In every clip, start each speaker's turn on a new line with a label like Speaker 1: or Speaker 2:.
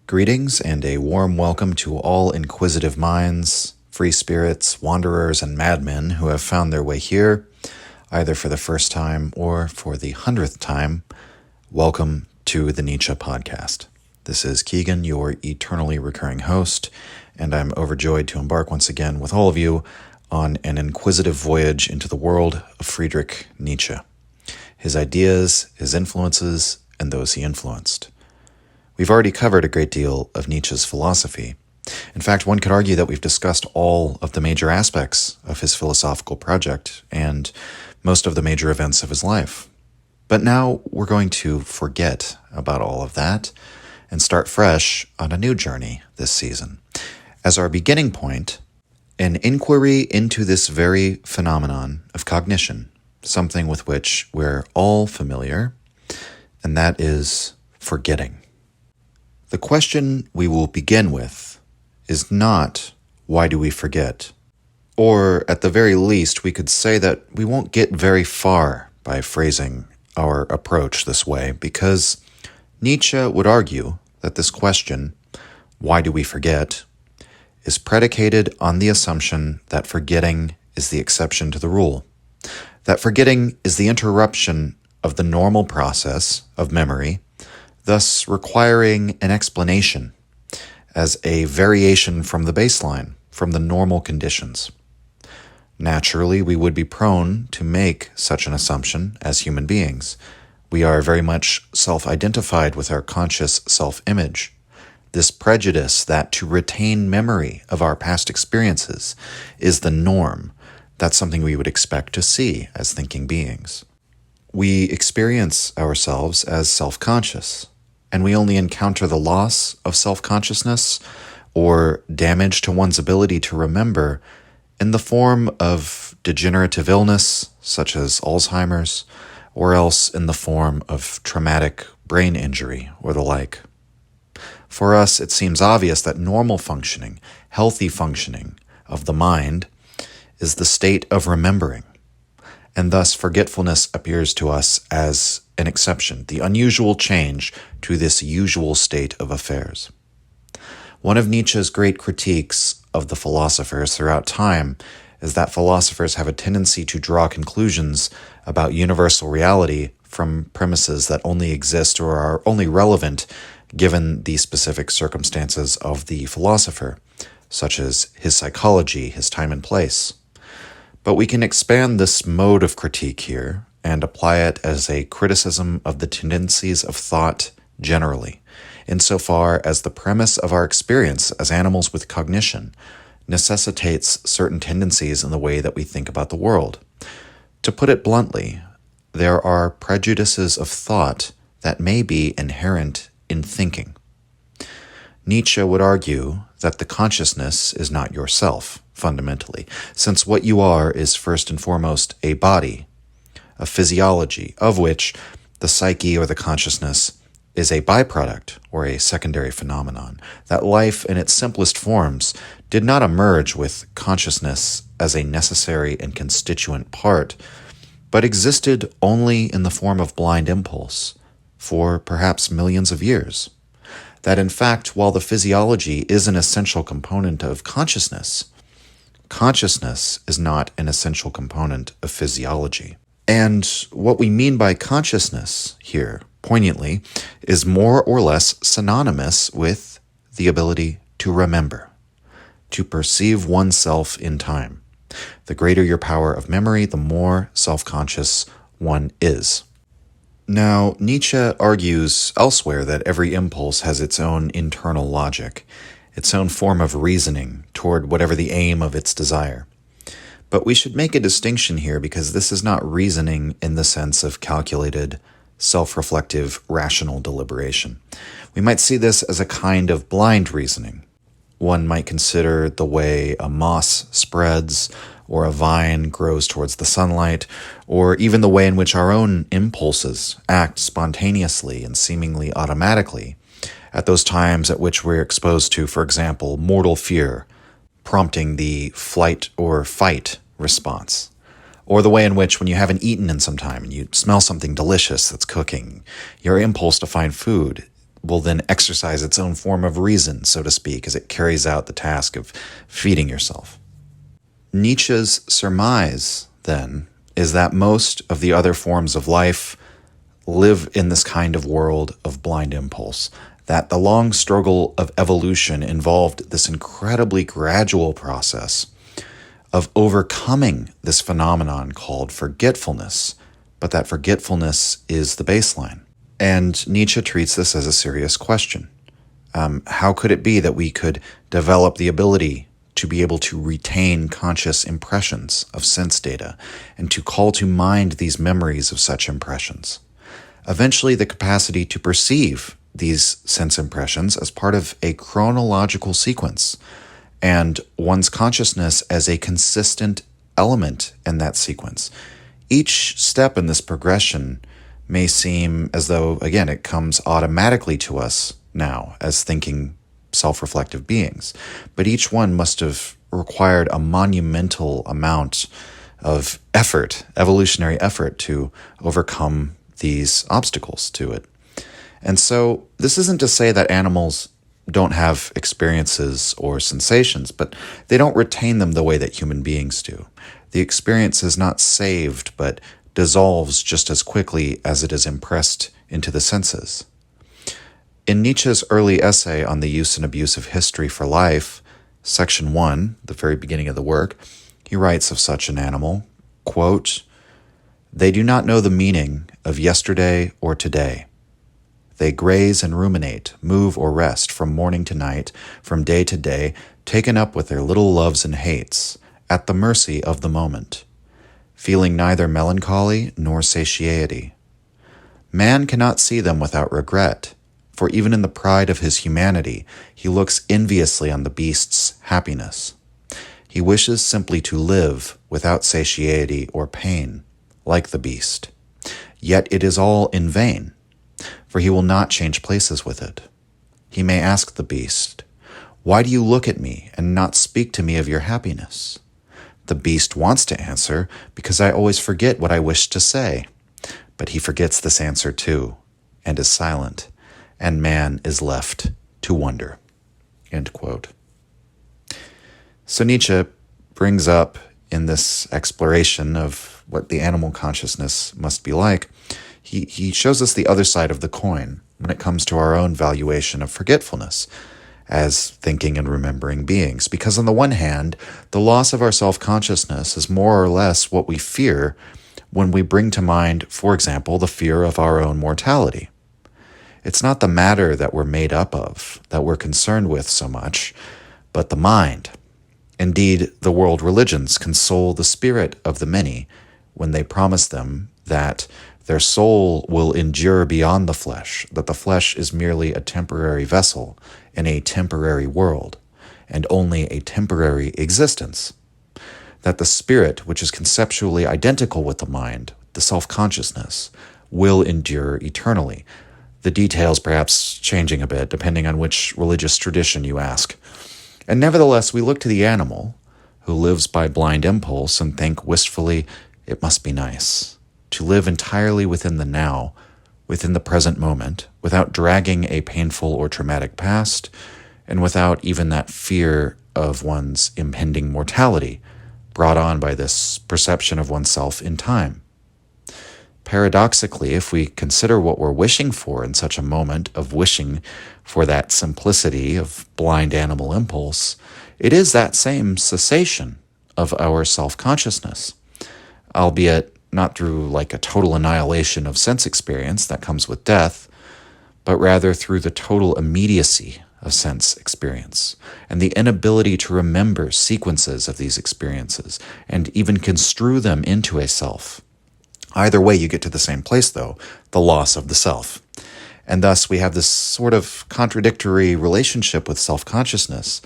Speaker 1: Greetings and a warm welcome to all inquisitive minds, free spirits, wanderers, and madmen who have found their way here, either for the first time or for the 100th time. Welcome to the Nietzsche podcast. This is Keegan, your eternally recurring host, and I'm overjoyed to embark once again with all of you on an inquisitive voyage into the world of Friedrich Nietzsche, his ideas, his influences, and those he influenced. We've already covered a great deal of Nietzsche's philosophy. In fact, one could argue that we've discussed all of the major aspects of his philosophical project and most of the major events of his life. But now we're going to forget about all of that and start fresh on a new journey this season. As our beginning point, an inquiry into this very phenomenon of cognition, something with which we're all familiar, and that is forgetting. The question we will begin with is not, why do we forget? Or, at the very least, we could say that we won't get very far by phrasing our approach this way, because Nietzsche would argue that this question, why do we forget, is predicated on the assumption that forgetting is the exception to the rule, that forgetting is the interruption of the normal process of memory, thus requiring an explanation as a variation from the baseline, from the normal conditions. Naturally, we would be prone to make such an assumption as human beings. We are very much self-identified with our conscious self-image. This prejudice that to retain memory of our past experiences is the norm, that's something we would expect to see as thinking beings. We experience ourselves as self-conscious, and we only encounter the loss of self-consciousness or damage to one's ability to remember in the form of degenerative illness, such as Alzheimer's, or else in the form of traumatic brain injury or the like. For us, it seems obvious that normal functioning, healthy functioning of the mind is the state of remembering, and thus forgetfulness appears to us as an exception, the unusual change to this usual state of affairs. One of Nietzsche's great critiques of the philosophers throughout time is that philosophers have a tendency to draw conclusions about universal reality from premises that only exist or are only relevant given the specific circumstances of the philosopher, such as his psychology, his time and place. But we can expand this mode of critique here and apply it as a criticism of the tendencies of thought generally, insofar as the premise of our experience as animals with cognition necessitates certain tendencies in the way that we think about the world. To put it bluntly, there are prejudices of thought that may be inherent in thinking. Nietzsche would argue that the consciousness is not yourself, fundamentally, since what you are is first and foremost a body, a physiology, of which the psyche or the consciousness is a byproduct or a secondary phenomenon, that life in its simplest forms did not emerge with consciousness as a necessary and constituent part, but existed only in the form of blind impulse for perhaps millions of years. That in fact, while the physiology is an essential component of consciousness, consciousness is not an essential component of physiology. And what we mean by consciousness here, poignantly, is more or less synonymous with the ability to remember, to perceive oneself in time. The greater your power of memory, the more self-conscious one is. Now, Nietzsche argues elsewhere that every impulse has its own internal logic, its own form of reasoning toward whatever the aim of its desire. But we should make a distinction here because this is not reasoning in the sense of calculated, self-reflective, rational deliberation. We might see this as a kind of blind reasoning. One might consider the way a moss spreads, or a vine grows towards the sunlight, or even the way in which our own impulses act spontaneously and seemingly automatically at those times at which we're exposed to, for example, mortal fear, prompting the flight or fight response, or the way in which when you haven't eaten in some time and you smell something delicious that's cooking, your impulse to find food will then exercise its own form of reason, so to speak, as it carries out the task of feeding yourself. Nietzsche's surmise, then, is that most of the other forms of life live in this kind of world of blind impulse, that the long struggle of evolution involved this incredibly gradual process of overcoming this phenomenon called forgetfulness, but that forgetfulness is the baseline. And Nietzsche treats this as a serious question. How could it be that we could develop the ability to be able to retain conscious impressions of sense data and to call to mind these memories of such impressions? Eventually, the capacity to perceive these sense impressions as part of a chronological sequence and one's consciousness as a consistent element in that sequence. Each step in this progression may seem as though, again, it comes automatically to us now as thinking self-reflective beings, but each one must have required a monumental amount of effort, evolutionary effort, to overcome these obstacles to it. And so this isn't to say that animals don't have experiences or sensations, but they don't retain them the way that human beings do. The experience is not saved, but dissolves just as quickly as it is impressed into the senses. In Nietzsche's early essay on the use and abuse of history for life, section 1, the very beginning of the work, he writes of such an animal, quote, "They do not know the meaning of yesterday or today. They graze and ruminate, move or rest from morning to night, from day to day, taken up with their little loves and hates, at the mercy of the moment, feeling neither melancholy nor satiety. Man cannot see them without regret, for even in the pride of his humanity, he looks enviously on the beast's happiness. He wishes simply to live without satiety or pain, like the beast. Yet it is all in vain, for he will not change places with it. He may ask the beast, 'Why do you look at me and not speak to me of your happiness?' The beast wants to answer, 'Because I always forget what I wish to say.' But he forgets this answer too, and is silent, and man is left to wonder." End quote. So Nietzsche brings up in this exploration of what the animal consciousness must be like, he shows us the other side of the coin when it comes to our own valuation of forgetfulness as thinking and remembering beings. Because on the one hand, the loss of our self-consciousness is more or less what we fear when we bring to mind, for example, the fear of our own mortality. It's not the matter that we're made up of, that we're concerned with so much, but the mind. Indeed, the world religions console the spirit of the many when they promise them that their soul will endure beyond the flesh, that the flesh is merely a temporary vessel in a temporary world, and only a temporary existence, that the spirit, which is conceptually identical with the mind, the self-consciousness, will endure eternally. The details perhaps changing a bit, depending on which religious tradition you ask. And nevertheless, we look to the animal, who lives by blind impulse, and think wistfully, it must be nice to live entirely within the now, within the present moment, without dragging a painful or traumatic past, and without even that fear of one's impending mortality brought on by this perception of oneself in time. Paradoxically, if we consider what we're wishing for in such a moment of wishing for that simplicity of blind animal impulse, it is that same cessation of our self-consciousness, albeit not through like a total annihilation of sense experience that comes with death, but rather through the total immediacy of sense experience and the inability to remember sequences of these experiences and even construe them into a self. Either way, you get to the same place, though, the loss of the self. And thus, we have this sort of contradictory relationship with self-consciousness.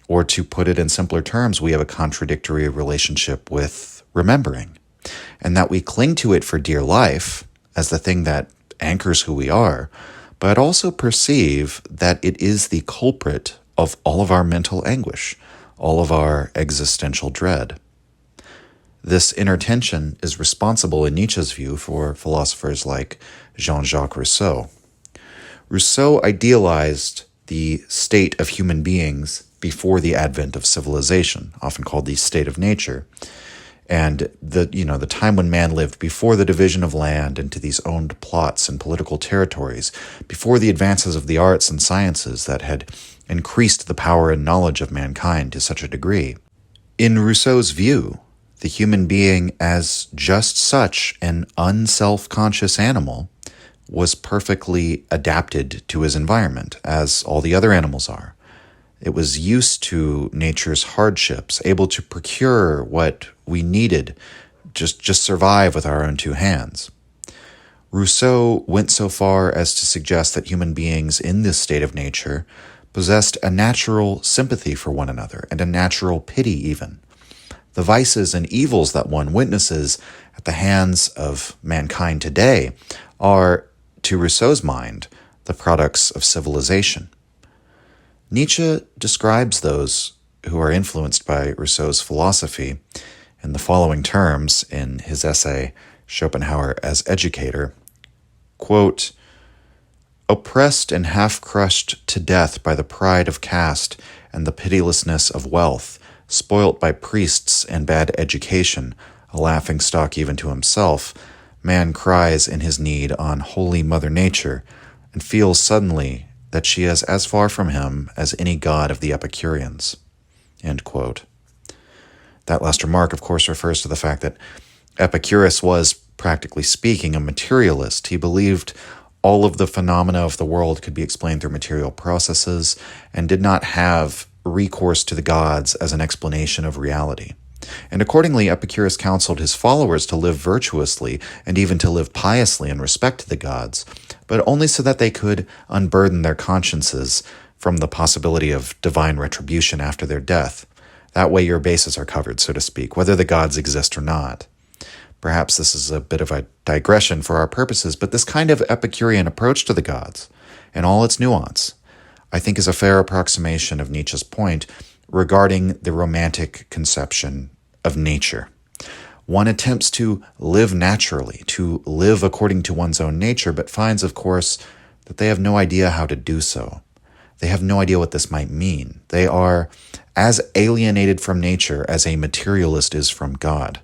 Speaker 1: Or to put it in simpler terms, we have a contradictory relationship with remembering. And that we cling to it for dear life as the thing that anchors who we are, but also perceive that it is the culprit of all of our mental anguish, all of our existential dread. This inner tension is responsible, in Nietzsche's view, for philosophers like Jean-Jacques Rousseau. Rousseau idealized the state of human beings before the advent of civilization, often called the state of nature, and the time when man lived before the division of land into these owned plots and political territories, before the advances of the arts and sciences that had increased the power and knowledge of mankind to such a degree. In Rousseau's view, the human being as just such an unself-conscious animal was perfectly adapted to his environment, as all the other animals are. It was used to nature's hardships, able to procure what we needed, just survive with our own two hands. Rousseau went so far as to suggest that human beings in this state of nature possessed a natural sympathy for one another, and a natural pity even. The vices and evils that one witnesses at the hands of mankind today are, to Rousseau's mind, the products of civilization. Nietzsche describes those who are influenced by Rousseau's philosophy in the following terms in his essay, Schopenhauer as Educator. Quote, "Oppressed and half-crushed to death by the pride of caste and the pitilessness of wealth, spoilt by priests and bad education, a laughing-stock even to himself, man cries in his need on holy Mother Nature, and feels suddenly that she is as far from him as any god of the Epicureans." End quote. That last remark, of course, refers to the fact that Epicurus was, practically speaking, a materialist. He believed all of the phenomena of the world could be explained through material processes, and did not have recourse to the gods as an explanation of reality. And accordingly, Epicurus counseled his followers to live virtuously and even to live piously in respect to the gods, but only so that they could unburden their consciences from the possibility of divine retribution after their death. That way your bases are covered, so to speak, whether the gods exist or not. Perhaps this is a bit of a digression for our purposes, but this kind of Epicurean approach to the gods, in all its nuance, I think is a fair approximation of Nietzsche's point regarding the romantic conception of nature. One attempts to live naturally, to live according to one's own nature, but finds, of course, that they have no idea how to do so. They have no idea what this might mean. They are as alienated from nature as a materialist is from God.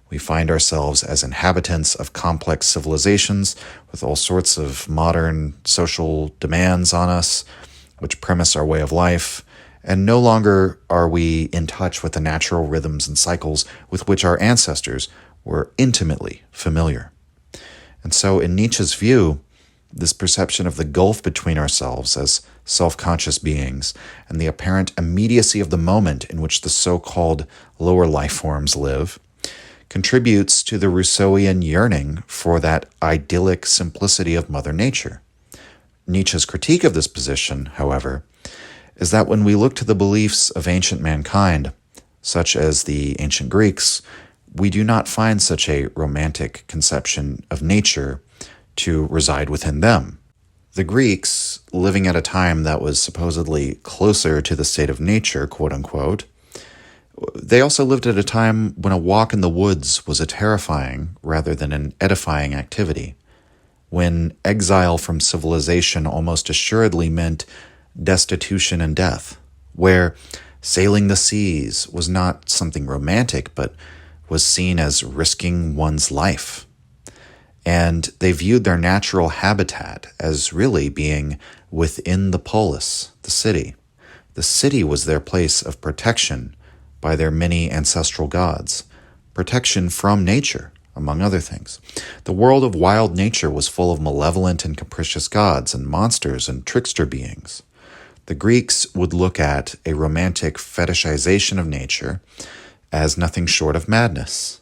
Speaker 1: We find ourselves as inhabitants of complex civilizations with all sorts of modern social demands on us, which premise our way of life, and no longer are we in touch with the natural rhythms and cycles with which our ancestors were intimately familiar. And so in Nietzsche's view, this perception of the gulf between ourselves as self-conscious beings and the apparent immediacy of the moment in which the so-called lower life forms live contributes to the Rousseauian yearning for that idyllic simplicity of Mother Nature. Nietzsche's critique of this position, however, is that when we look to the beliefs of ancient mankind, such as the ancient Greeks, we do not find such a romantic conception of nature to reside within them. The Greeks, living at a time that was supposedly closer to the state of nature, quote-unquote, they also lived at a time when a walk in the woods was a terrifying rather than an edifying activity, when exile from civilization almost assuredly meant destitution and death, where sailing the seas was not something romantic, but was seen as risking one's life. And they viewed their natural habitat as really being within the polis, the city. The city was their place of protection by their many ancestral gods, protection from nature, among other things. The world of wild nature was full of malevolent and capricious gods and monsters and trickster beings. The Greeks would look at a romantic fetishization of nature as nothing short of madness.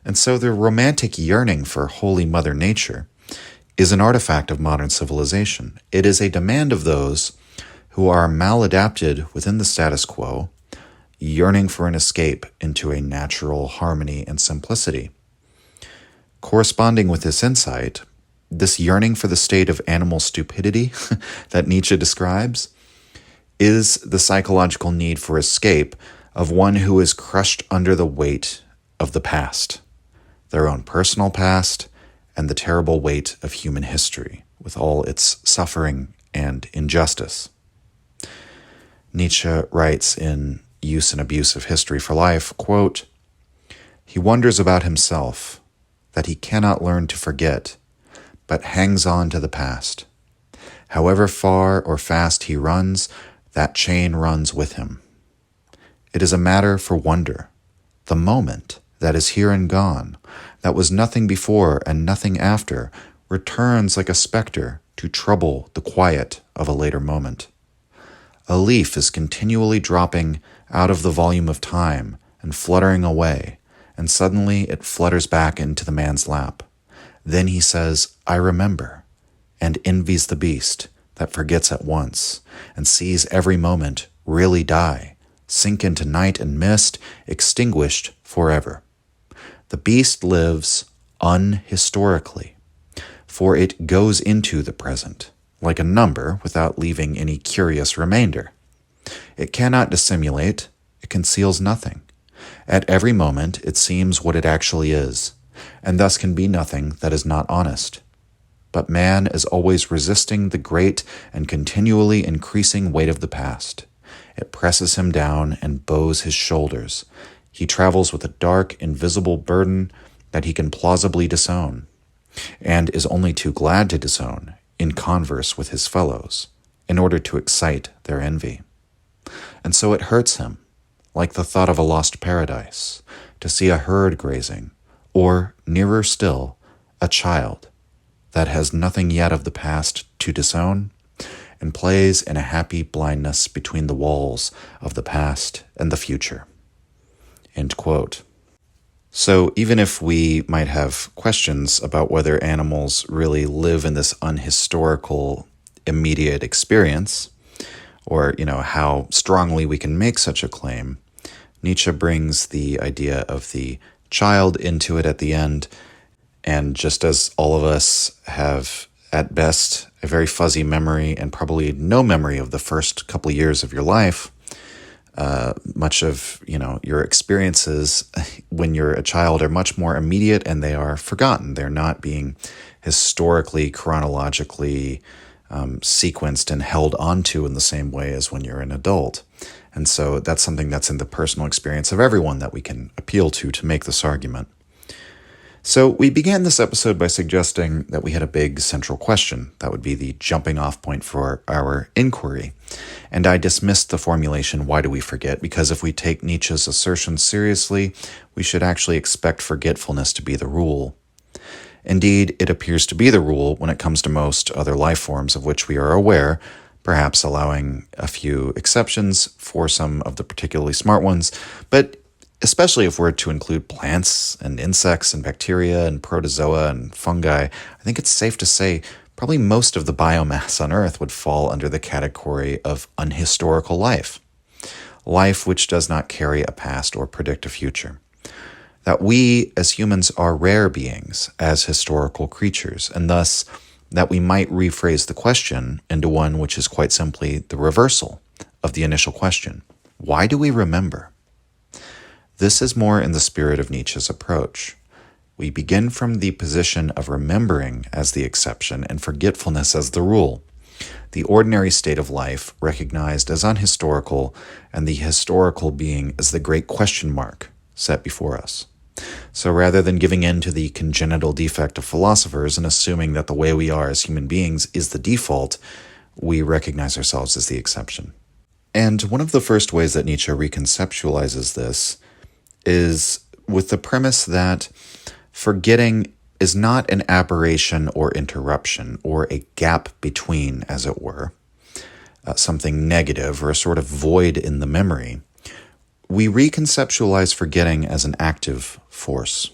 Speaker 1: And so the romantic yearning for holy Mother Nature is an artifact of modern civilization. It is a demand of those who are maladapted within the status quo, yearning for an escape into a natural harmony and simplicity. Corresponding with this insight, this yearning for the state of animal stupidity that Nietzsche describes is the psychological need for escape of one who is crushed under the weight of the past, their own personal past, and the terrible weight of human history. with all its suffering and injustice. Nietzsche writes in Use and Abuse of History for Life, quote, "He wonders about himself, that he cannot learn to forget, but hangs on to the past. However far or fast he runs, that chain runs with him. It is a matter for wonder. The moment that is here and gone, that was nothing before and nothing after, returns like a spectre to trouble the quiet of a later moment. A leaf is continually dropping out of the volume of time and fluttering away, and suddenly it flutters back into the man's lap. Then he says, 'I remember,' and envies the beast that forgets at once, and sees every moment really die, sink into night and mist, extinguished forever. The beast lives unhistorically, for it goes into the present, like a number without leaving any curious remainder. It cannot dissimulate, it conceals nothing. At every moment it seems what it actually is, and thus can be nothing that is not honest. But man is always resisting the great and continually increasing weight of the past. It presses him down and bows his shoulders. He travels with a dark, invisible burden that he can plausibly disown, and is only too glad to disown in converse with his fellows, in order to excite their envy. And so it hurts him, like the thought of a lost paradise, to see a herd grazing, or, nearer still, a child that has nothing yet of the past to disown, and plays in a happy blindness between the walls of the past and the future." End quote. So even if we might have questions about whether animals really live in this unhistorical immediate experience, or how strongly we can make such a claim, Nietzsche brings the idea of the child into it at the end. And just as all of us have, at best, a very fuzzy memory and probably no memory of the first couple of years of your life, much of your experiences when you're a child are much more immediate and they are forgotten. They're not being historically, chronologically sequenced and held onto in the same way as when you're an adult. And so that's something that's in the personal experience of everyone that we can appeal to make this argument. So we began this episode by suggesting that we had a big central question that would be the jumping off point for our inquiry. And I dismissed the formulation, "Why do we forget?" because if we take Nietzsche's assertions seriously, we should actually expect forgetfulness to be the rule. Indeed, it appears to be the rule when it comes to most other life forms of which we are aware, perhaps allowing a few exceptions for some of the particularly smart ones, but especially if we're to include plants and insects and bacteria and protozoa and fungi, I think it's safe to say probably most of the biomass on Earth would fall under the category of unhistorical life. Life which does not carry a past or predict a future. That we as humans are rare beings as historical creatures, and thus that we might rephrase the question into one which is quite simply the reversal of the initial question. Why do we remember? This is more in the spirit of Nietzsche's approach. We begin from the position of remembering as the exception and forgetfulness as the rule, the ordinary state of life recognized as unhistorical and the historical being as the great question mark set before us. So rather than giving in to the congenital defect of philosophers and assuming that the way we are as human beings is the default, we recognize ourselves as the exception. And one of the first ways that Nietzsche reconceptualizes this is with the premise that forgetting is not an aberration or interruption or a gap between, as it were, something negative or a sort of void in the memory. We reconceptualize forgetting as an active force.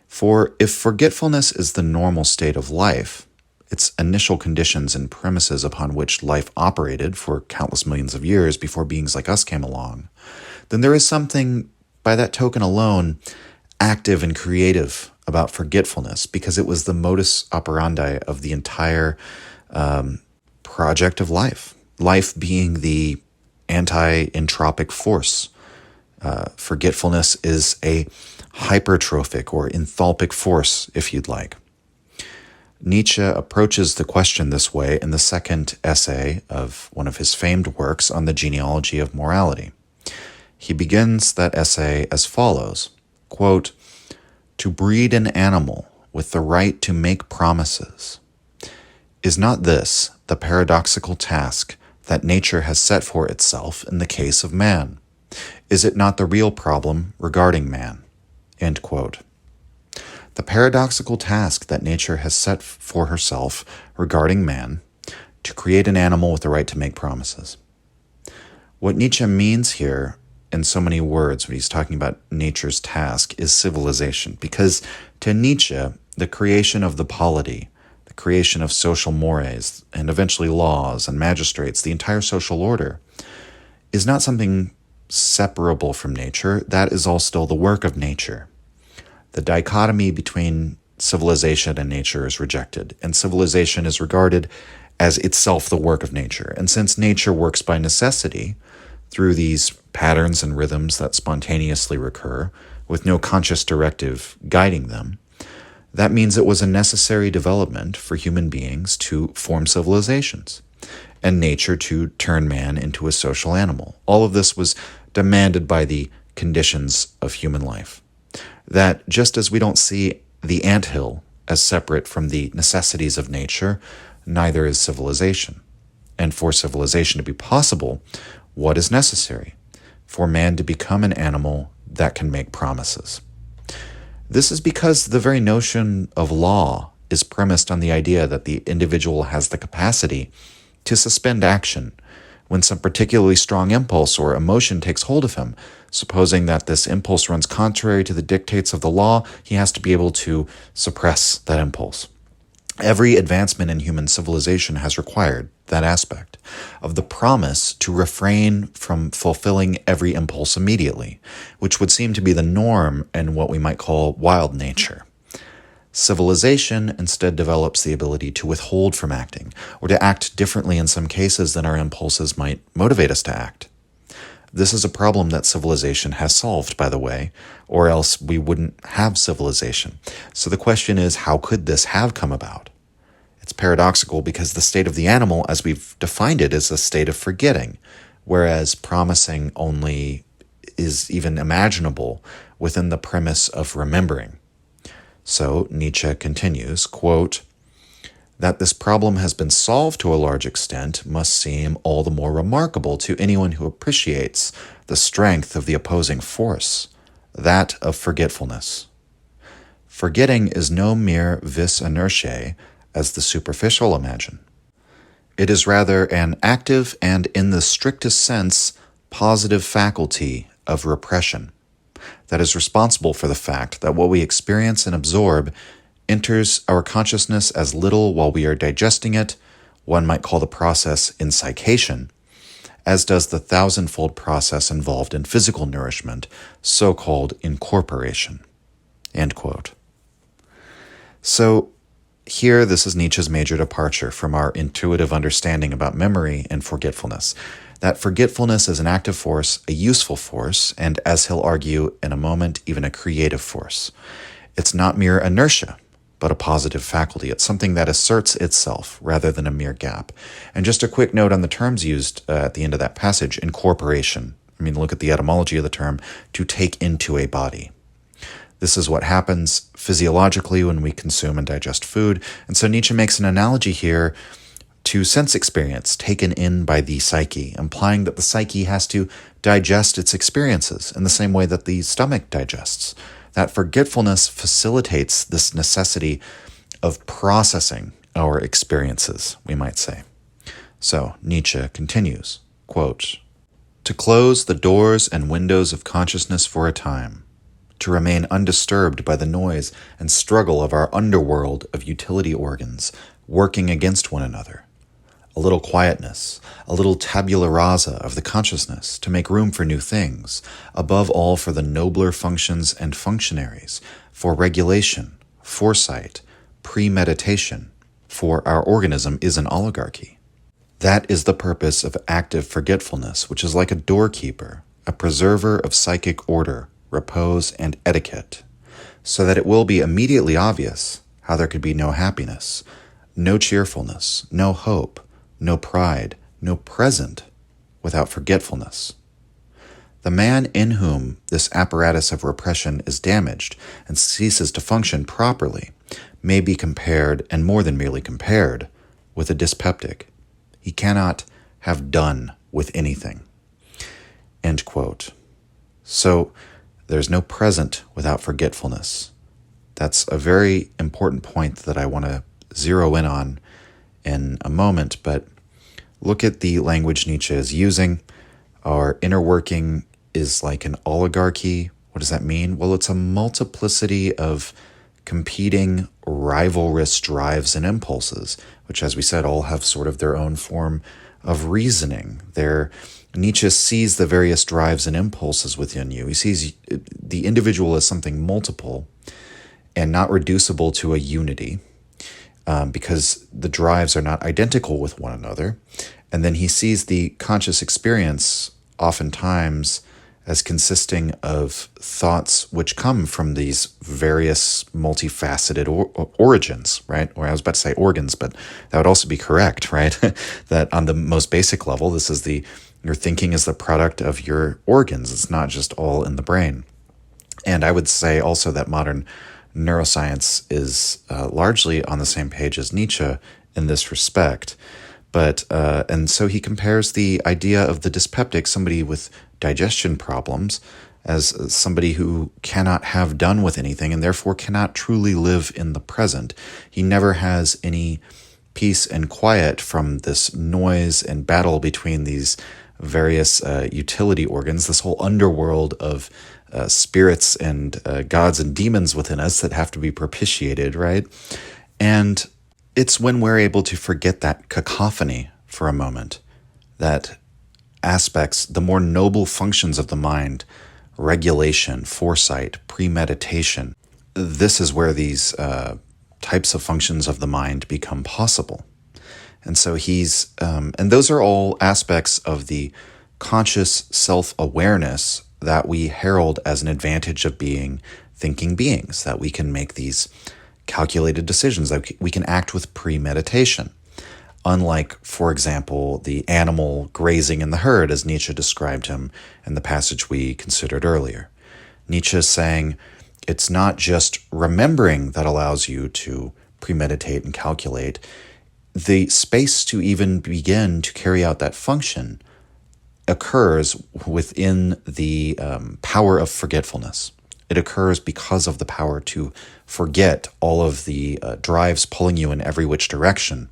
Speaker 1: For if forgetfulness is the normal state of life, its initial conditions and premises upon which life operated for countless millions of years before beings like us came along, then there is something, by that token alone, active and creative about forgetfulness, because it was the modus operandi of the entire project of life. Life being the anti-entropic force. Forgetfulness is a hypertrophic or enthalpic force, if you'd like. Nietzsche approaches the question this way in the second essay of one of his famed works on the genealogy of morality. He begins that essay as follows, quote, "To breed an animal with the right to make promises. Is not this the paradoxical task that nature has set for itself in the case of man? Is it not the real problem regarding man?" End quote. The paradoxical task that nature has set for herself regarding man, to create an animal with the right to make promises. What Nietzsche means here, in so many words, when he's talking about nature's task, is civilization. Because to Nietzsche, the creation of the polity, the creation of social mores, and eventually laws and magistrates, the entire social order, is not something separable from nature. That is all still the work of nature. The dichotomy between civilization and nature is rejected, and civilization is regarded as itself the work of nature. And since nature works by necessity, through these patterns and rhythms that spontaneously recur, with no conscious directive guiding them, that means it was a necessary development for human beings to form civilizations, and nature to turn man into a social animal. All of this was demanded by the conditions of human life. That just as we don't see the anthill as separate from the necessities of nature, neither is civilization. And for civilization to be possible, what is necessary? For man to become an animal that can make promises. This is because the very notion of law is premised on the idea that the individual has the capacity to suspend action when some particularly strong impulse or emotion takes hold of him. Supposing that this impulse runs contrary to the dictates of the law, he has to be able to suppress that impulse. Every advancement in human civilization has required that aspect of the promise to refrain from fulfilling every impulse immediately, which would seem to be the norm in what we might call wild nature. Civilization instead develops the ability to withhold from acting, or to act differently in some cases than our impulses might motivate us to act. This is a problem that civilization has solved, by the way, or else we wouldn't have civilization. So the question is, how could this have come about? It's paradoxical because the state of the animal, as we've defined it, is a state of forgetting, whereas promising only is even imaginable within the premise of remembering. So Nietzsche continues, quote, "That this problem has been solved to a large extent must seem all the more remarkable to anyone who appreciates the strength of the opposing force, that of forgetfulness. Forgetting is no mere vis inertiae, as the superficial imagine. It is rather an active and, in the strictest sense, positive faculty of repression that is responsible for the fact that what we experience and absorb enters our consciousness as little while we are digesting it, one might call the process insication, as does the thousandfold process involved in physical nourishment, so-called incorporation." End quote. So here, this is Nietzsche's major departure from our intuitive understanding about memory and forgetfulness. That forgetfulness is an active force, a useful force, and as he'll argue in a moment, even a creative force. It's not mere inertia, but a positive faculty. It's something that asserts itself rather than a mere gap. And just a quick note on the terms used at the end of that passage, incorporation. Look at the etymology of the term, to take into a body. This is what happens physiologically when we consume and digest food. And so Nietzsche makes an analogy here to sense experience taken in by the psyche, implying that the psyche has to digest its experiences in the same way that the stomach digests. That forgetfulness facilitates this necessity of processing our experiences, we might say. So Nietzsche continues, quote, "To close the doors and windows of consciousness for a time, to remain undisturbed by the noise and struggle of our underworld of utility organs working against one another. A little quietness, a little tabula rasa of the consciousness to make room for new things, above all for the nobler functions and functionaries, for regulation, foresight, premeditation, for our organism is an oligarchy. That is the purpose of active forgetfulness, which is like a doorkeeper, a preserver of psychic order, repose, and etiquette, so that it will be immediately obvious how there could be no happiness, no cheerfulness, no hope, no pride, no present without forgetfulness. The man in whom this apparatus of repression is damaged and ceases to function properly may be compared, and more than merely compared, with a dyspeptic. He cannot have done with anything. End quote. So there's no present without forgetfulness. That's a very important point that I want to zero in on in a moment, but look at the language Nietzsche is using. Our inner working is like an oligarchy. What does that mean? Well, it's a multiplicity of competing, rivalrous drives and impulses, which, as we said, all have sort of their own form of reasoning. Nietzsche sees the various drives and impulses within you. He sees the individual as something multiple and not reducible to a unity, because the drives are not identical with one another. And then he sees the conscious experience oftentimes as consisting of thoughts which come from these various multifaceted origins, right? Or I was about to say organs, but that would also be correct, right? That on the most basic level, your thinking is the product of your organs. It's not just all in the brain. And I would say also that modern neuroscience is largely on the same page as Nietzsche in this respect. And so he compares the idea of the dyspeptic, somebody with digestion problems, as somebody who cannot have done with anything and therefore cannot truly live in the present. He never has any peace and quiet from this noise and battle between these various utility organs, this whole underworld of spirits and gods and demons within us that have to be propitiated, right? And it's when we're able to forget that cacophony for a moment, that aspects, the more noble functions of the mind, regulation, foresight, premeditation, this is where these types of functions of the mind become possible. And so and those are all aspects of the conscious self-awareness that we herald as an advantage of being thinking beings, that we can make these calculated decisions, that we can act with premeditation. Unlike, for example, the animal grazing in the herd, as Nietzsche described him in the passage we considered earlier. Nietzsche is saying it's not just remembering that allows you to premeditate and calculate. The space to even begin to carry out that function occurs within the power of forgetfulness. It occurs because of the power to forget all of the drives pulling you in every which direction,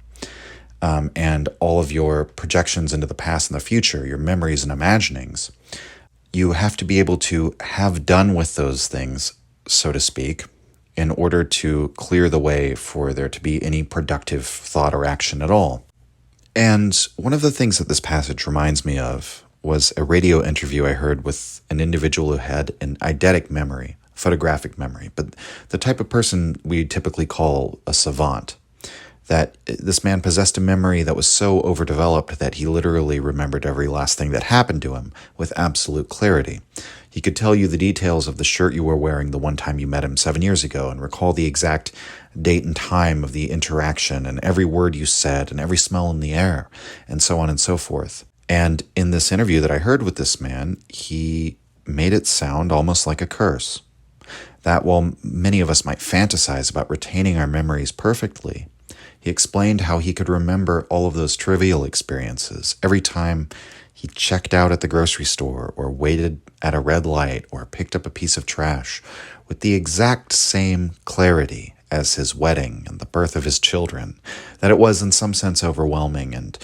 Speaker 1: and all of your projections into the past and the future, your memories and imaginings. You have to be able to have done with those things, so to speak, in order to clear the way for there to be any productive thought or action at all. And one of the things that this passage reminds me of was a radio interview I heard with an individual who had an eidetic memory, photographic memory, but the type of person we typically call a savant. That this man possessed a memory that was so overdeveloped that he literally remembered every last thing that happened to him with absolute clarity. He could tell you the details of the shirt you were wearing the one time you met him 7 years ago and recall the exact date and time of the interaction and every word you said and every smell in the air and so on and so forth. And in this interview that I heard with this man, he made it sound almost like a curse. That while many of us might fantasize about retaining our memories perfectly, he explained how he could remember all of those trivial experiences every time he checked out at the grocery store or waited at a red light or picked up a piece of trash with the exact same clarity as his wedding and the birth of his children, that it was in some sense overwhelming and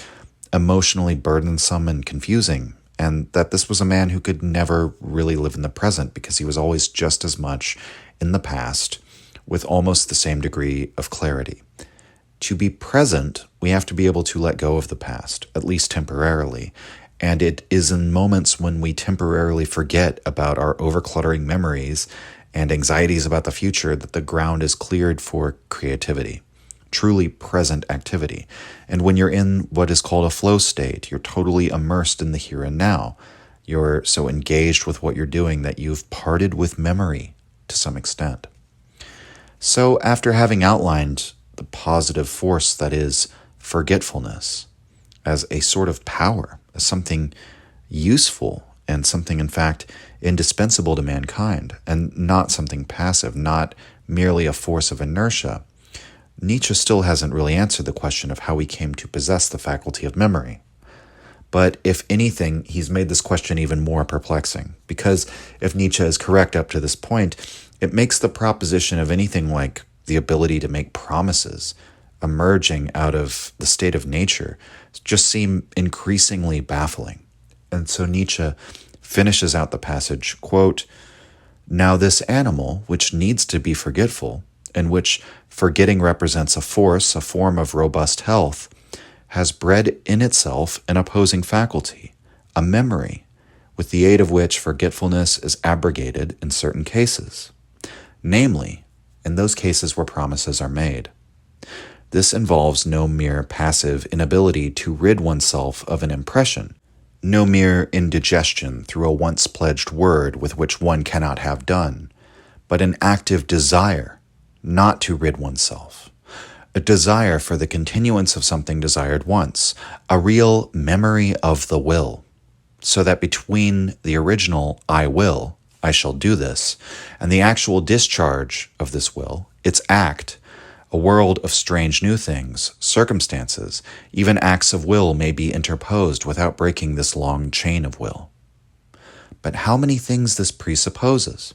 Speaker 1: emotionally burdensome and confusing, and that this was a man who could never really live in the present because he was always just as much in the past with almost the same degree of clarity. To be present, we have to be able to let go of the past, at least temporarily, and it is in moments when we temporarily forget about our overcluttering memories and anxieties about the future that the ground is cleared for creativity, truly present activity. And when you're in what is called a flow state, you're totally immersed in the here and now. You're so engaged with what you're doing that you've parted with memory to some extent. So, after having outlined the positive force that is forgetfulness as a sort of power, as something useful and something, in fact, indispensable to mankind, and not something passive, not merely a force of inertia, Nietzsche still hasn't really answered the question of how we came to possess the faculty of memory. But if anything, he's made this question even more perplexing, because if Nietzsche is correct up to this point, it makes the proposition of anything like the ability to make promises emerging out of the state of nature just seem increasingly baffling. And so Nietzsche finishes out the passage, quote, "Now this animal, which needs to be forgetful, and which forgetting represents a force, a form of robust health, has bred in itself an opposing faculty, a memory, with the aid of which forgetfulness is abrogated in certain cases, namely, in those cases where promises are made. This involves no mere passive inability to rid oneself of an impression, no mere indigestion through a once-pledged word with which one cannot have done, but an active desire not to rid oneself, a desire for the continuance of something desired once, a real memory of the will, so that between the original I will, I shall do this, and the actual discharge of this will, its act, a world of strange new things, circumstances, even acts of will may be interposed without breaking this long chain of will. But how many things this presupposes?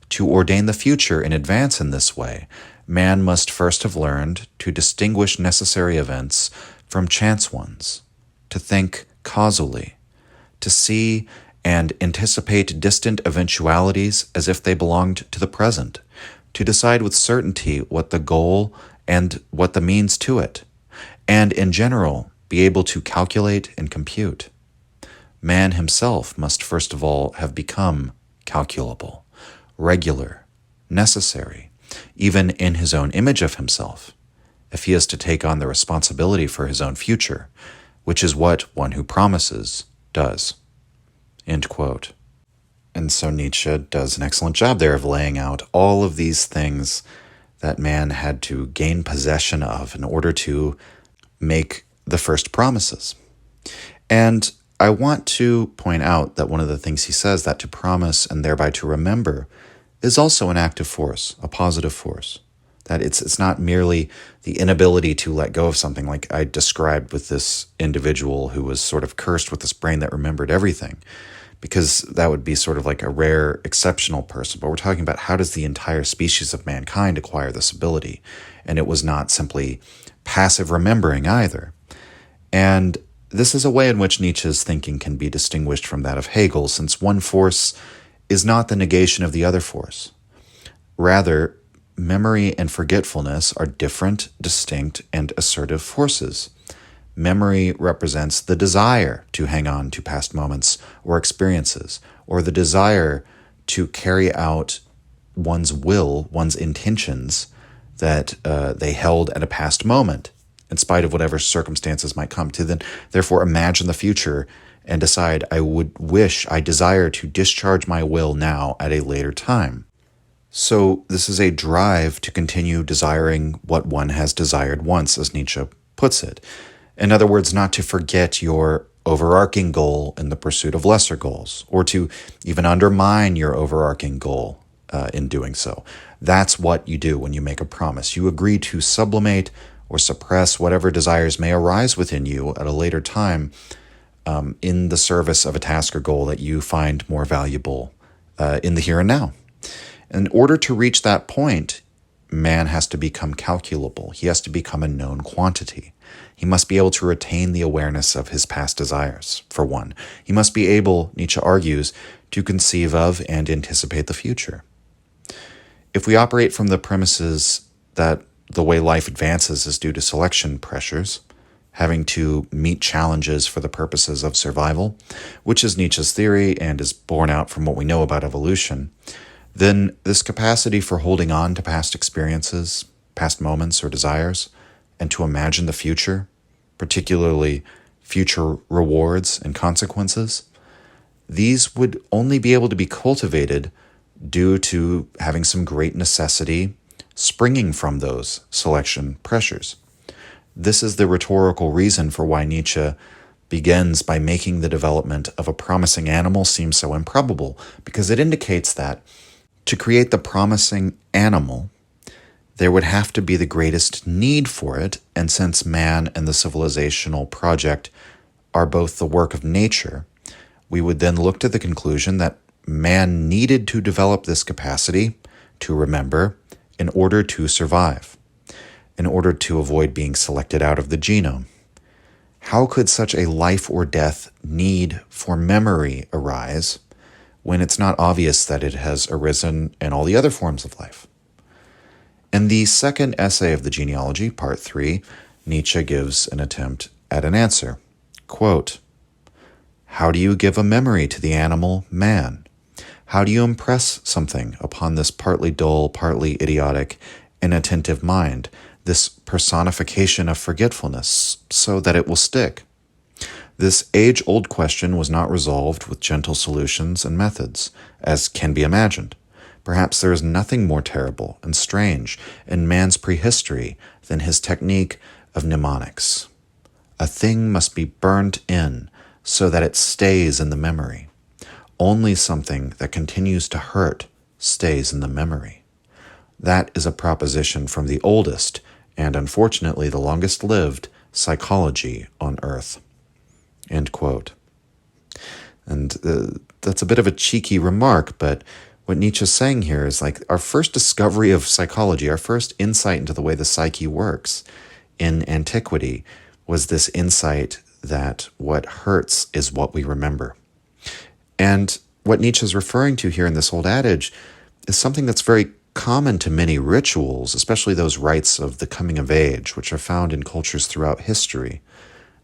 Speaker 1: To ordain the future in advance in this way, man must first have learned to distinguish necessary events from chance ones, to think causally, to see and anticipate distant eventualities as if they belonged to the present, to decide with certainty what the goal and what the means to it, and in general be able to calculate and compute. Man himself must first of all have become calculable, regular, necessary, even in his own image of himself, if he is to take on the responsibility for his own future, which is what one who promises does." End quote. And so Nietzsche does an excellent job there of laying out all of these things that man had to gain possession of in order to make the first promises. And I want to point out that one of the things he says, that to promise and thereby to remember, is also an active force, a positive force. That it's not merely the inability to let go of something like I described with this individual who was sort of cursed with this brain that remembered everything, because that would be sort of like a rare, exceptional person. But we're talking about how does the entire species of mankind acquire this ability? And it was not simply passive remembering either. And this is a way in which Nietzsche's thinking can be distinguished from that of Hegel, since one force is not the negation of the other force. Rather, memory and forgetfulness are different, distinct, and assertive forces. Memory represents the desire to hang on to past moments or experiences, or the desire to carry out one's will, one's intentions that they held at a past moment, in spite of whatever circumstances might come, to then therefore imagine the future and decide I desire to discharge my will now at a later time. So this is a drive to continue desiring what one has desired once, as Nietzsche puts it. In other words, not to forget your overarching goal in the pursuit of lesser goals, or to even undermine your overarching goal in doing so. That's what you do when you make a promise. You agree to sublimate or suppress whatever desires may arise within you at a later time in the service of a task or goal that you find more valuable in the here and now. In order to reach that point, man has to become calculable. He has to become a known quantity. He must be able to retain the awareness of his past desires, for one. He must be able, Nietzsche argues, to conceive of and anticipate the future. If we operate from the premises that the way life advances is due to selection pressures, having to meet challenges for the purposes of survival, which is Nietzsche's theory and is borne out from what we know about evolution, then this capacity for holding on to past experiences, past moments or desires, and to imagine the future, particularly future rewards and consequences, these would only be able to be cultivated due to having some great necessity springing from those selection pressures. This is the rhetorical reason for why Nietzsche begins by making the development of a promising animal seem so improbable, because it indicates that to create the promising animal, there would have to be the greatest need for it, and since man and the civilizational project are both the work of nature, we would then look to the conclusion that man needed to develop this capacity to remember in order to survive, in order to avoid being selected out of the genome. How could such a life or death need for memory arise when it's not obvious that it has arisen in all the other forms of life? In the second essay of the Genealogy, Part 3, Nietzsche gives an attempt at an answer. Quote, "How do you give a memory to the animal man? How do you impress something upon this partly dull, partly idiotic, inattentive mind, this personification of forgetfulness, so that it will stick? This age-old question was not resolved with gentle solutions and methods, as can be imagined. Perhaps there is nothing more terrible and strange in man's prehistory than his technique of mnemonics. A thing must be burnt in so that it stays in the memory. Only something that continues to hurt stays in the memory. That is a proposition from the oldest, and unfortunately the longest-lived, psychology on Earth." End quote. And that's a bit of a cheeky remark, but what Nietzsche's saying here is like our first discovery of psychology, our first insight into the way the psyche works in antiquity was this insight that what hurts is what we remember. And what Nietzsche's referring to here in this old adage is something that's very common to many rituals, especially those rites of the coming of age, which are found in cultures throughout history.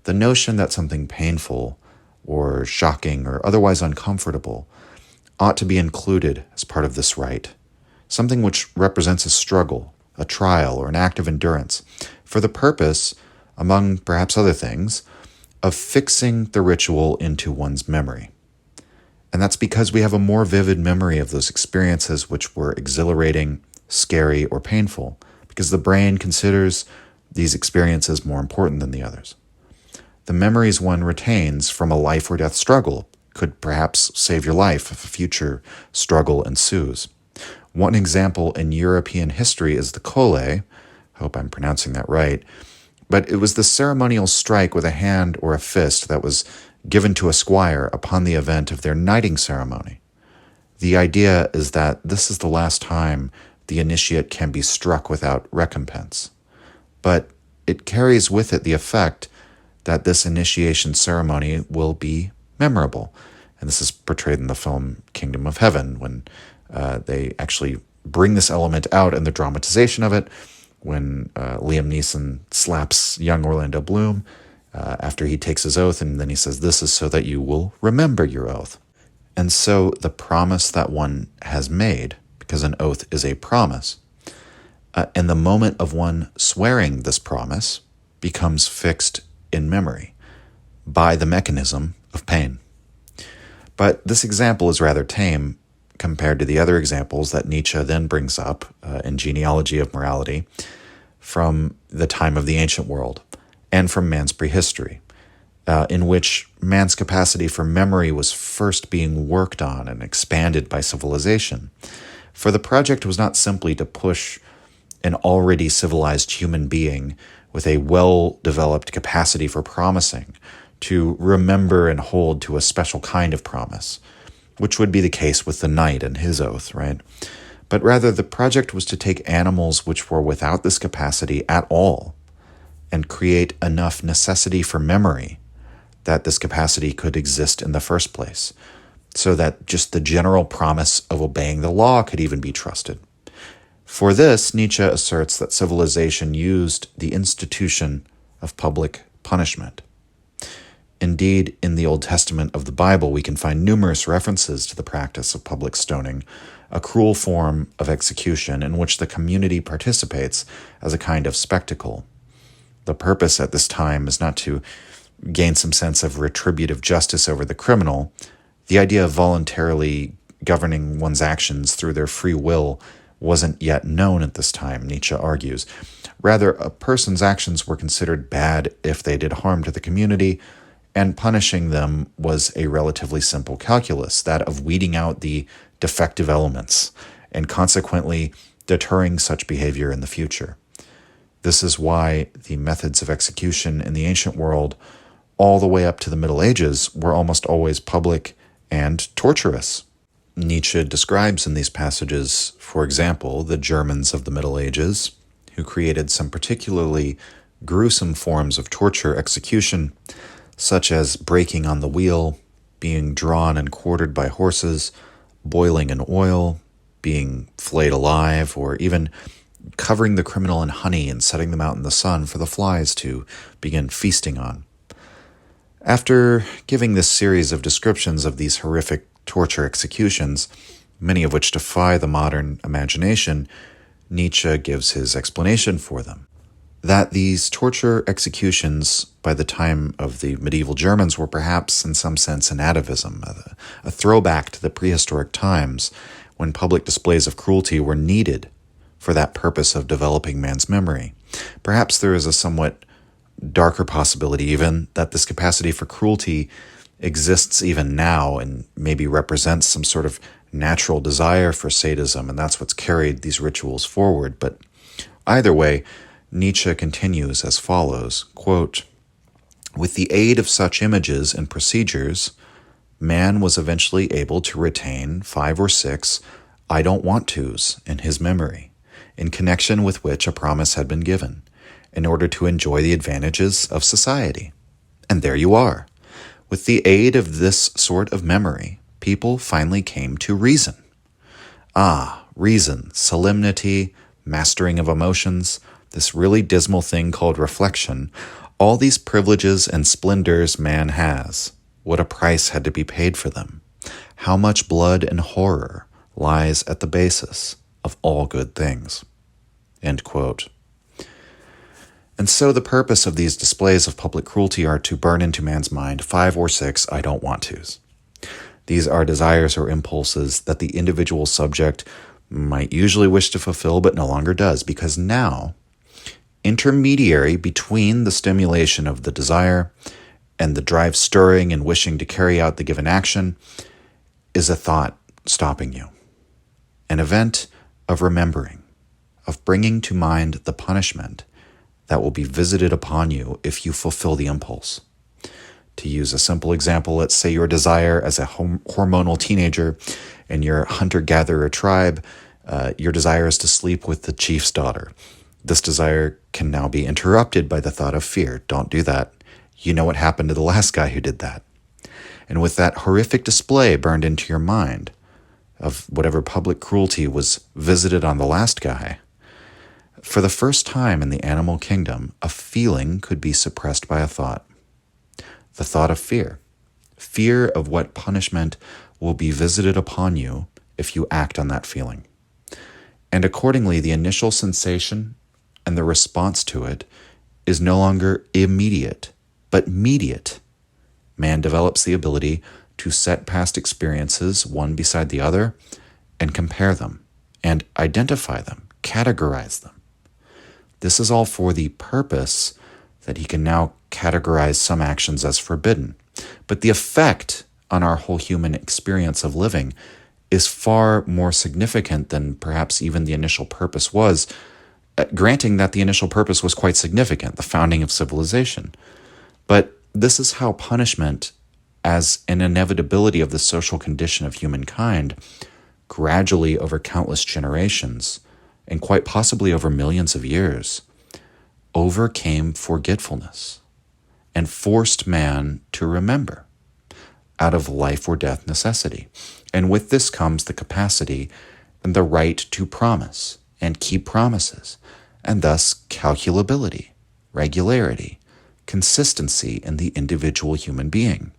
Speaker 1: The notion that something painful or shocking or otherwise uncomfortable ought to be included as part of this rite, something which represents a struggle, a trial, or an act of endurance, for the purpose, among perhaps other things, of fixing the ritual into one's memory. And that's because we have a more vivid memory of those experiences which were exhilarating, scary, or painful, because the brain considers these experiences more important than the others. The memories one retains from a life or death struggle could perhaps save your life if a future struggle ensues. One example in European history is the Colle, I hope I'm pronouncing that right, but it was the ceremonial strike with a hand or a fist that was given to a squire upon the event of their knighting ceremony. The idea is that this is the last time the initiate can be struck without recompense. But it carries with it the effect that this initiation ceremony will be memorable. And this is portrayed in the film Kingdom of Heaven, when they actually bring this element out in the dramatization of it, when Liam Neeson slaps young Orlando Bloom after he takes his oath, and then he says, "This is so that you will remember your oath." And so the promise that one has made, because an oath is a promise, in the moment of one swearing this promise, becomes fixed in memory by the mechanism of pain. But this example is rather tame compared to the other examples that Nietzsche then brings up in Genealogy of Morality from the time of the ancient world and from man's prehistory, in which man's capacity for memory was first being worked on and expanded by civilization. For the project was not simply to push an already civilized human being with a well-developed capacity for promising to remember and hold to a special kind of promise, which would be the case with the knight and his oath, right? But rather, the project was to take animals which were without this capacity at all and create enough necessity for memory that this capacity could exist in the first place, so that just the general promise of obeying the law could even be trusted. For this, Nietzsche asserts that civilization used the institution of public punishment. Indeed, in the Old Testament of the Bible, we can find numerous references to the practice of public stoning, a cruel form of execution in which the community participates as a kind of spectacle. The purpose at this time is not to gain some sense of retributive justice over the criminal. The idea of voluntarily governing one's actions through their free will wasn't yet known at this time, Nietzsche argues. Rather, a person's actions were considered bad if they did harm to the community, and punishing them was a relatively simple calculus, that of weeding out the defective elements, and consequently deterring such behavior in the future. This is why the methods of execution in the ancient world, all the way up to the Middle Ages, were almost always public and torturous. Nietzsche describes in these passages, for example, the Germans of the Middle Ages, who created some particularly gruesome forms of torture execution, such as breaking on the wheel, being drawn and quartered by horses, boiling in oil, being flayed alive, or even covering the criminal in honey and setting them out in the sun for the flies to begin feasting on. After giving this series of descriptions of these horrific torture executions, many of which defy the modern imagination, Nietzsche gives his explanation for them. That these torture executions by the time of the medieval Germans were perhaps in some sense an atavism, a throwback to the prehistoric times when public displays of cruelty were needed for that purpose of developing man's memory. Perhaps there is a somewhat darker possibility even that this capacity for cruelty exists even now and maybe represents some sort of natural desire for sadism, and that's what's carried these rituals forward. But either way, Nietzsche continues as follows, quote, "With the aid of such images and procedures, man was eventually able to retain 5 or 6 I don't want tos in his memory, in connection with which a promise had been given, in order to enjoy the advantages of society. And there you are. With the aid of this sort of memory, people finally came to reason. Ah, reason, solemnity, mastering of emotions, this really dismal thing called reflection, all these privileges and splendors man has. What a price had to be paid for them. How much blood and horror lies at the basis of all good things." End quote. And so the purpose of these displays of public cruelty are to burn into man's mind 5 or 6 I don't want tos. These are desires or impulses that the individual subject might usually wish to fulfill but no longer does, because now, intermediary between the stimulation of the desire and the drive stirring and wishing to carry out the given action is a thought stopping you. An event of remembering, of bringing to mind the punishment that will be visited upon you if you fulfill the impulse. To use a simple example, let's say your desire as a hormonal teenager in your hunter-gatherer tribe, your desire is to sleep with the chief's daughter. This desire can now be interrupted by the thought of fear. Don't do that. You know what happened to the last guy who did that. And with that horrific display burned into your mind of whatever public cruelty was visited on the last guy, for the first time in the animal kingdom, a feeling could be suppressed by a thought. The thought of fear. Fear of what punishment will be visited upon you if you act on that feeling. And accordingly, the initial sensation and the response to it is no longer immediate, but mediate. Man develops the ability to set past experiences one beside the other and compare them and identify them, categorize them. This is all for the purpose that he can now categorize some actions as forbidden. But the effect on our whole human experience of living is far more significant than perhaps even the initial purpose was, granting that the initial purpose was quite significant, the founding of civilization. But this is how punishment, as an inevitability of the social condition of humankind, gradually over countless generations, and quite possibly over millions of years, overcame forgetfulness and forced man to remember out of life or death necessity. And with this comes the capacity and the right to promise and keep promises, and thus calculability, regularity, consistency in the individual human being.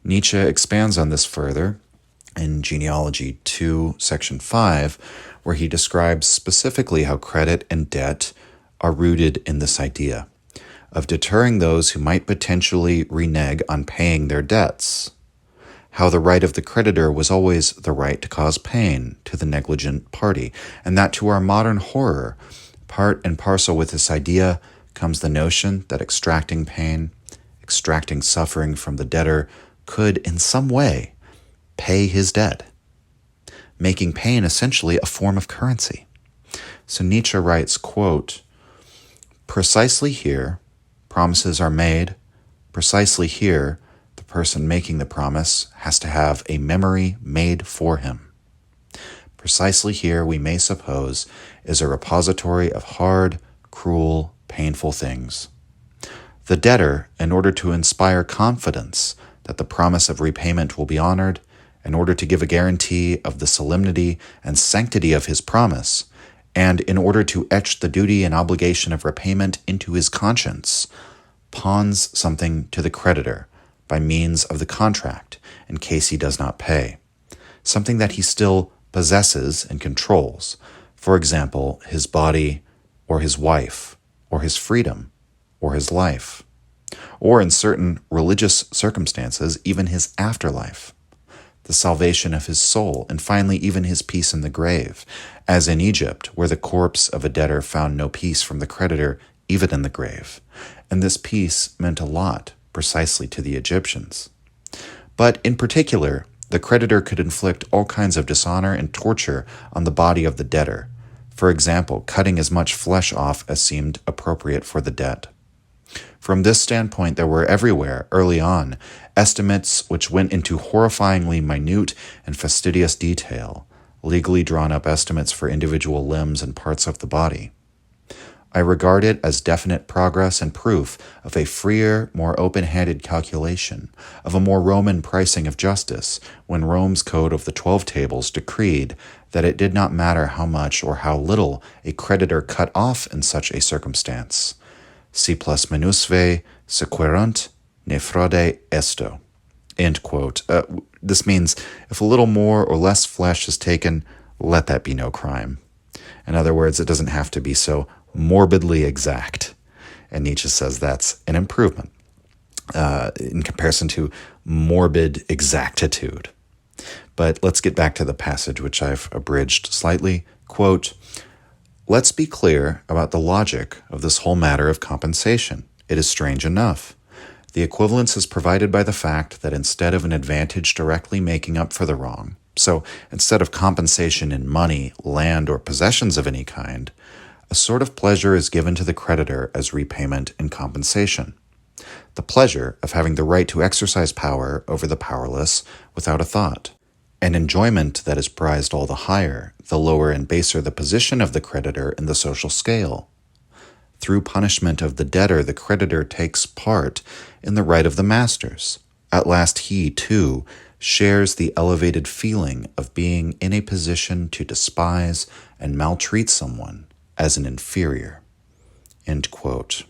Speaker 1: Nietzsche expands on this further in Genealogy 2, Section 5, where he describes specifically how credit and debt are rooted in this idea of deterring those who might potentially renege on paying their debts. how the right of the creditor was always the right to cause pain to the negligent party, and that to our modern horror, part and parcel with this idea comes the notion that extracting pain, extracting suffering from the debtor could, in some way, pay his debt, making pain essentially a form of currency. So Nietzsche writes, quote, "Precisely here, promises are made. Precisely here, the person making the promise has to have a memory made for him. Precisely here, we may suppose, is a repository of hard, cruel, painful things. The debtor, in order to inspire confidence that the promise of repayment will be honored, in order to give a guarantee of the solemnity and sanctity of his promise, and in order to etch the duty and obligation of repayment into his conscience, pawns something to the creditor by means of the contract in case he does not pay, something that he still possesses and controls, for example, his body or his wife or his freedom or his life, or in certain religious circumstances, even his afterlife, the salvation of his soul, and finally even his peace in the grave, as in Egypt, where the corpse of a debtor found no peace from the creditor even in the grave, and this peace meant a lot precisely to the Egyptians. But in particular, the creditor could inflict all kinds of dishonor and torture on the body of the debtor, for example, cutting as much flesh off as seemed appropriate for the debt. From this standpoint, there were everywhere, early on, estimates which went into horrifyingly minute and fastidious detail, legally drawn up estimates for individual limbs and parts of the body. I regard it as definite progress and proof of a freer, more open-handed calculation, of a more Roman pricing of justice, when Rome's Code of the 12 Tables decreed that it did not matter how much or how little a creditor cut off in such a circumstance. Si plus minusve sequerunt ne fraude esto. End quote. This means if a little more or less flesh is taken, let that be no crime. In other words, it doesn't have to be so morbidly exact. And Nietzsche says that's an improvement in comparison to morbid exactitude. But let's get back to the passage, which I've abridged slightly. Quote, "Let's be clear about the logic of this whole matter of compensation. It is strange enough. The equivalence is provided by the fact that instead of an advantage directly making up for the wrong, so instead of compensation in money, land, or possessions of any kind, a sort of pleasure is given to the creditor as repayment and compensation. The pleasure of having the right to exercise power over the powerless without a thought. An enjoyment that is prized all the higher, the lower and baser the position of the creditor in the social scale. Through punishment of the debtor, the creditor takes part in the right of the masters. At last he, too, shares the elevated feeling of being in a position to despise and maltreat someone as an inferior." End quote.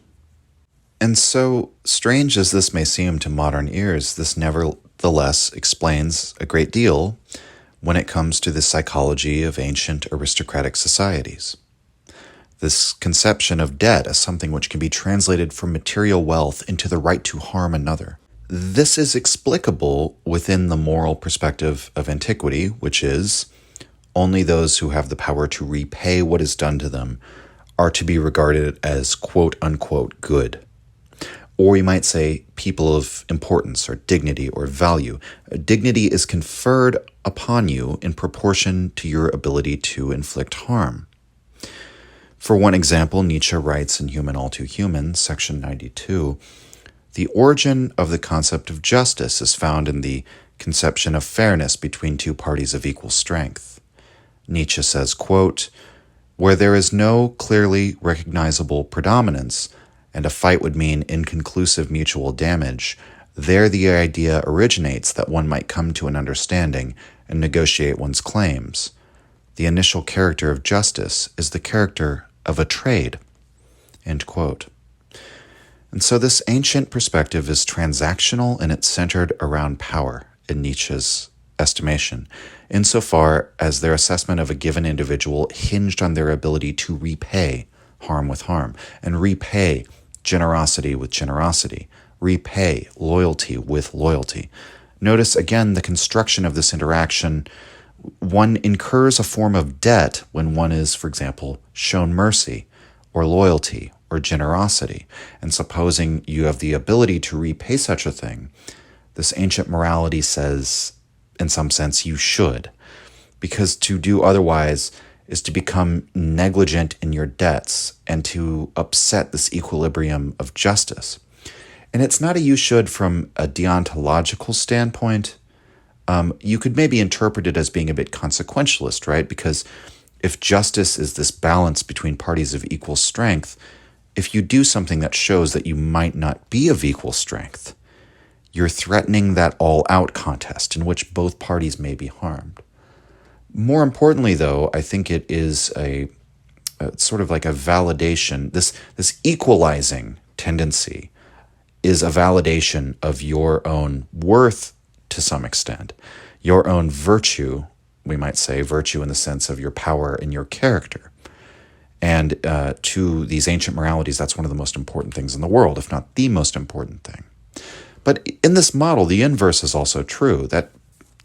Speaker 1: And so, strange as this may seem to modern ears, this nevertheless explains a great deal when it comes to the psychology of ancient aristocratic societies. This conception of debt as something which can be translated from material wealth into the right to harm another. This is explicable within the moral perspective of antiquity, which is, only those who have the power to repay what is done to them are to be regarded as quote-unquote good. Or we might say people of importance or dignity or value. Dignity is conferred upon you in proportion to your ability to inflict harm. For one example, Nietzsche writes in Human All Too Human, section 92, "The origin of the concept of justice is found in the conception of fairness between two parties of equal strength." Nietzsche says, quote, "Where there is no clearly recognizable predominance, and a fight would mean inconclusive mutual damage, there the idea originates that one might come to an understanding and negotiate one's claims. The initial character of justice is the character of a trade." End quote. And so this ancient perspective is transactional, and it's centered around power in Nietzsche's estimation, insofar as their assessment of a given individual hinged on their ability to repay harm with harm, and repay generosity with generosity, repay loyalty with loyalty. Notice again the construction of this interaction. One incurs a form of debt when one is, for example, shown mercy or loyalty or generosity. And supposing you have the ability to repay such a thing, this ancient morality says, in some sense, you should. Because to do otherwise is to become negligent in your debts and to upset this equilibrium of justice. And it's not a you should from a deontological standpoint. You could maybe interpret it as being a bit consequentialist, right? Because if justice is this balance between parties of equal strength, if you do something that shows that you might not be of equal strength, you're threatening that all-out contest in which both parties may be harmed. More importantly, though, I think it is a sort of like a validation. This equalizing tendency is a validation of your own worth to some extent, your own virtue, we might say, virtue in the sense of your power and your character. And to these ancient moralities, that's one of the most important things in the world, if not the most important thing. But in this model, the inverse is also true, that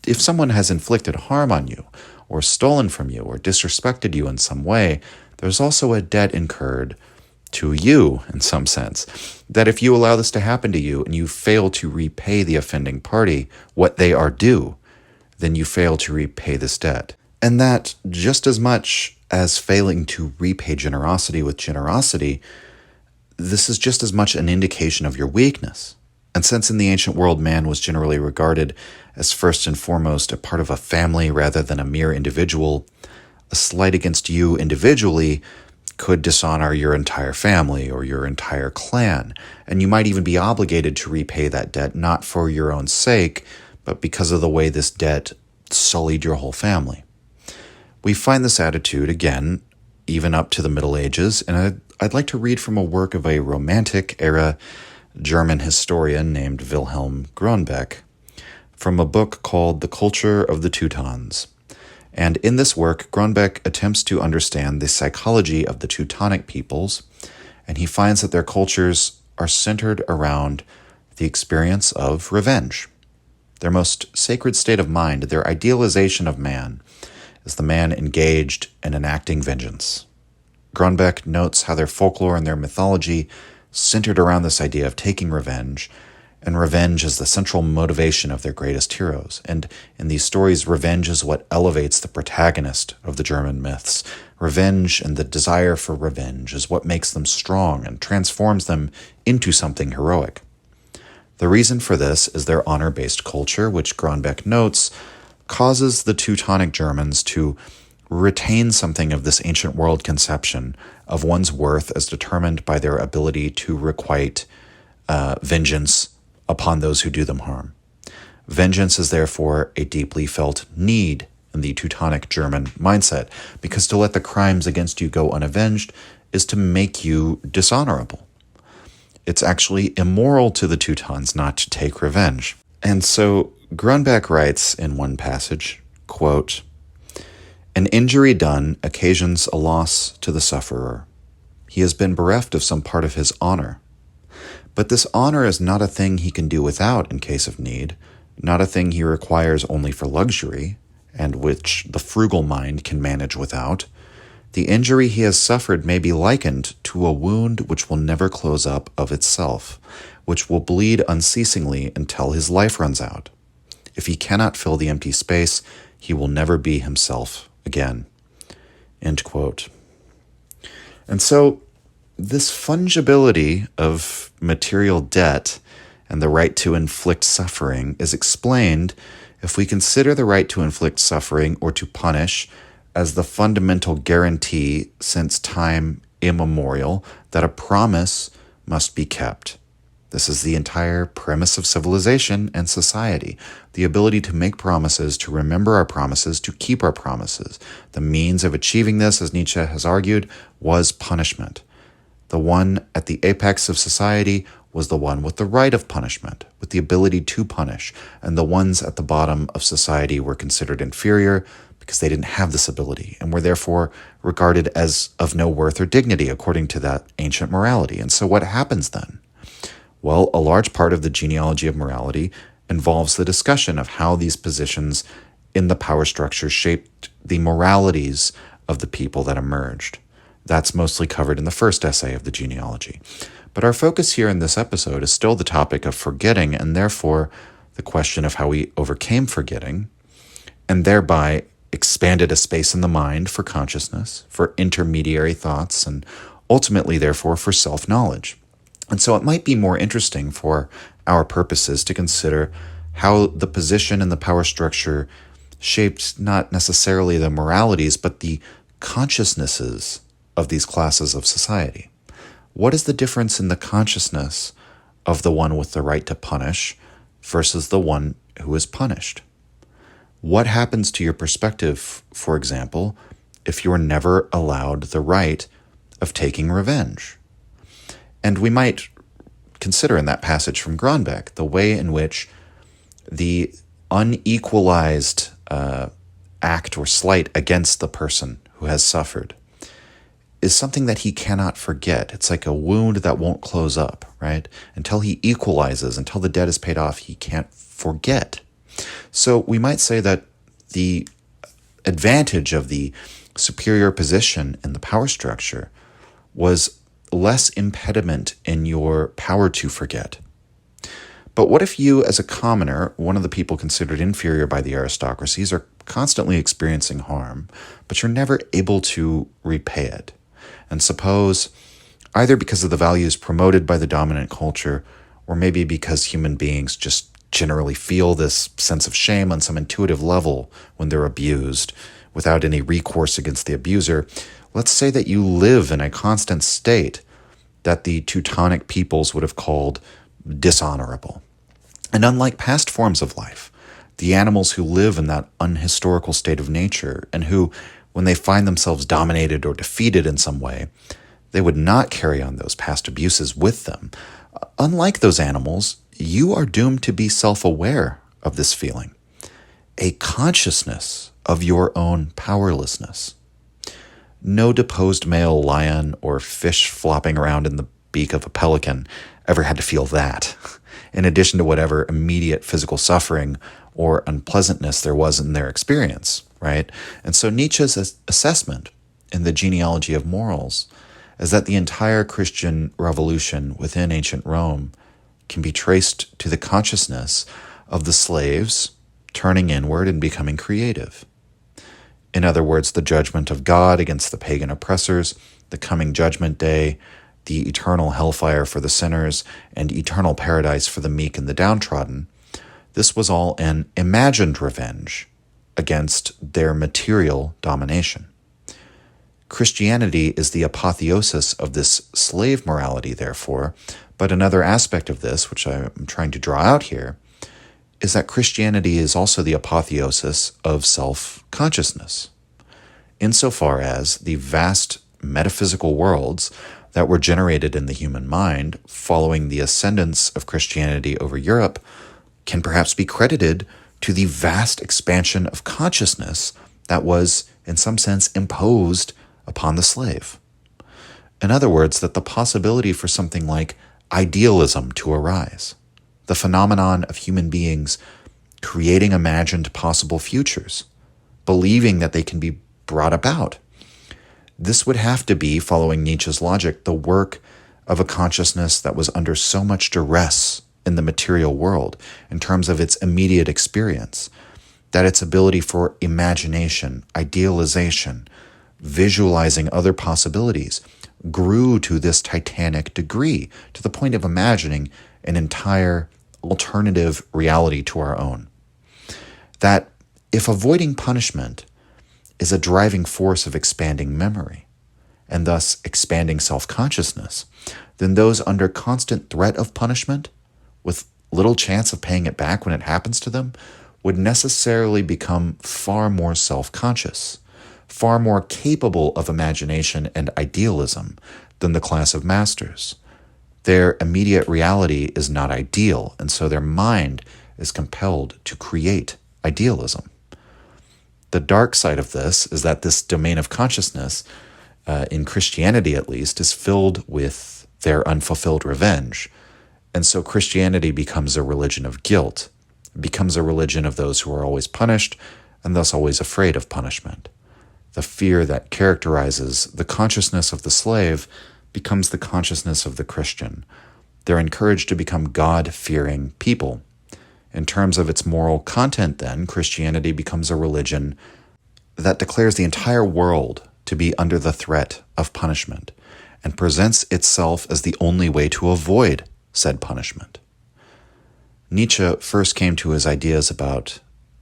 Speaker 1: if someone has inflicted harm on you, or stolen from you, or disrespected you in some way, there's also a debt incurred to you, in some sense, that if you allow this to happen to you and you fail to repay the offending party what they are due, then you fail to repay this debt. And that, just as much as failing to repay generosity with generosity, this is just as much an indication of your weakness. And since in the ancient world man was generally regarded as first and foremost a part of a family rather than a mere individual, a slight against you individually could dishonor your entire family or your entire clan, and you might even be obligated to repay that debt not for your own sake, but because of the way this debt sullied your whole family. We find this attitude, again, even up to the Middle Ages, and I'd like to read from a work of a Romantic-era German historian named Wilhelm Grunbeck, from a book called The Culture of the Teutons. And in this work, Grunbeck attempts to understand the psychology of the Teutonic peoples, and he finds that their cultures are centered around the experience of revenge. Their most sacred state of mind, their idealization of man, is the man engaged in enacting vengeance. Grunbeck notes how their folklore and their mythology centered around this idea of taking revenge, and revenge is the central motivation of their greatest heroes. And in these stories, revenge is what elevates the protagonist of the German myths. Revenge and the desire for revenge is what makes them strong and transforms them into something heroic. The reason for this is their honor-based culture, which Grunbeck notes causes the Teutonic Germans to retain something of this ancient world conception of one's worth as determined by their ability to requite vengeance upon those who do them harm. Vengeance is therefore a deeply felt need in the Teutonic German mindset, because to let the crimes against you go unavenged is to make you dishonorable. It's actually immoral to the Teutons not to take revenge. And so Grunbeck writes in one passage, quote, "An injury done occasions a loss to the sufferer. He has been bereft of some part of his honor. But this honor is not a thing he can do without in case of need, not a thing he requires only for luxury, and which the frugal mind can manage without. The injury he has suffered may be likened to a wound which will never close up of itself, which will bleed unceasingly until his life runs out. If he cannot fill the empty space, he will never be himself again." End quote. And so this fungibility of material debt and the right to inflict suffering is explained if we consider the right to inflict suffering or to punish as the fundamental guarantee since time immemorial that a promise must be kept. This is the entire premise of civilization and society, the ability to make promises, to remember our promises, to keep our promises. The means of achieving this, as Nietzsche has argued, was punishment. The one at the apex of society was the one with the right of punishment, with the ability to punish, and the ones at the bottom of society were considered inferior because they didn't have this ability and were therefore regarded as of no worth or dignity according to that ancient morality. And so what happens then? Well, a large part of the genealogy of morality involves the discussion of how these positions in the power structure shaped the moralities of the people that emerged. That's mostly covered in the first essay of the genealogy. But our focus here in this episode is still the topic of forgetting, and therefore the question of how we overcame forgetting, and thereby expanded a space in the mind for consciousness, for intermediary thoughts, and ultimately, therefore, for self-knowledge. And so it might be more interesting for our purposes to consider how the position in the power structure shaped not necessarily the moralities, but the consciousnesses of these classes of society. What is the difference in the consciousness of the one with the right to punish versus the one who is punished? What happens to your perspective, for example, if you are never allowed the right of taking revenge? And we might consider in that passage from Gronbeck the way in which the unequalized act or slight against the person who has suffered is something that he cannot forget. It's like a wound that won't close up, right? Until he equalizes, until the debt is paid off, he can't forget. So we might say that the advantage of the superior position in the power structure was less impediment in your power to forget. But what if you, as a commoner, one of the people considered inferior by the aristocracies, are constantly experiencing harm, but you're never able to repay it? And suppose, either because of the values promoted by the dominant culture, or maybe because human beings just generally feel this sense of shame on some intuitive level when they're abused, without any recourse against the abuser, let's say that you live in a constant state that the Teutonic peoples would have called dishonorable. And unlike past forms of life, the animals who live in that unhistorical state of nature, and who, when they find themselves dominated or defeated in some way, they would not carry on those past abuses with them. Unlike those animals, you are doomed to be self-aware of this feeling, a consciousness of your own powerlessness. No deposed male lion or fish flopping around in the beak of a pelican ever had to feel that, in addition to whatever immediate physical suffering or unpleasantness there was in their experience, right? And so Nietzsche's assessment in the Genealogy of Morals is that the entire Christian revolution within ancient Rome can be traced to the consciousness of the slaves turning inward and becoming creative. In other words, the judgment of God against the pagan oppressors, the coming judgment day, the eternal hellfire for the sinners, and eternal paradise for the meek and the downtrodden. This was all an imagined revenge against their material domination. Christianity is the apotheosis of this slave morality, therefore, but another aspect of this, which I'm trying to draw out here, is that Christianity is also the apotheosis of self-consciousness, insofar as the vast metaphysical worlds that were generated in the human mind following the ascendance of Christianity over Europe can perhaps be credited to the vast expansion of consciousness that was, in some sense, imposed upon the slave. In other words, that the possibility for something like idealism to arise, the phenomenon of human beings creating imagined possible futures, believing that they can be brought about. This would have to be, following Nietzsche's logic, the work of a consciousness that was under so much duress in the material world in terms of its immediate experience, that its ability for imagination, idealization, visualizing other possibilities grew to this titanic degree, to the point of imagining an entire alternative reality to our own. That if avoiding punishment is a driving force of expanding memory, and thus expanding self-consciousness, then those under constant threat of punishment, with little chance of paying it back when it happens to them, would necessarily become far more self-conscious, far more capable of imagination and idealism than the class of masters. Their immediate reality is not ideal, and so their mind is compelled to create idealism. The dark side of this is that this domain of consciousness, in Christianity at least, is filled with their unfulfilled revenge. And so Christianity becomes a religion of guilt, It becomes a religion of those who are always punished and thus always afraid of punishment. The fear that characterizes the consciousness of the slave becomes the consciousness of the Christian. They're encouraged to become God-fearing people. In terms of its moral content, then, Christianity becomes a religion that declares the entire world to be under the threat of punishment and presents itself as the only way to avoid said punishment. Nietzsche first came to his ideas about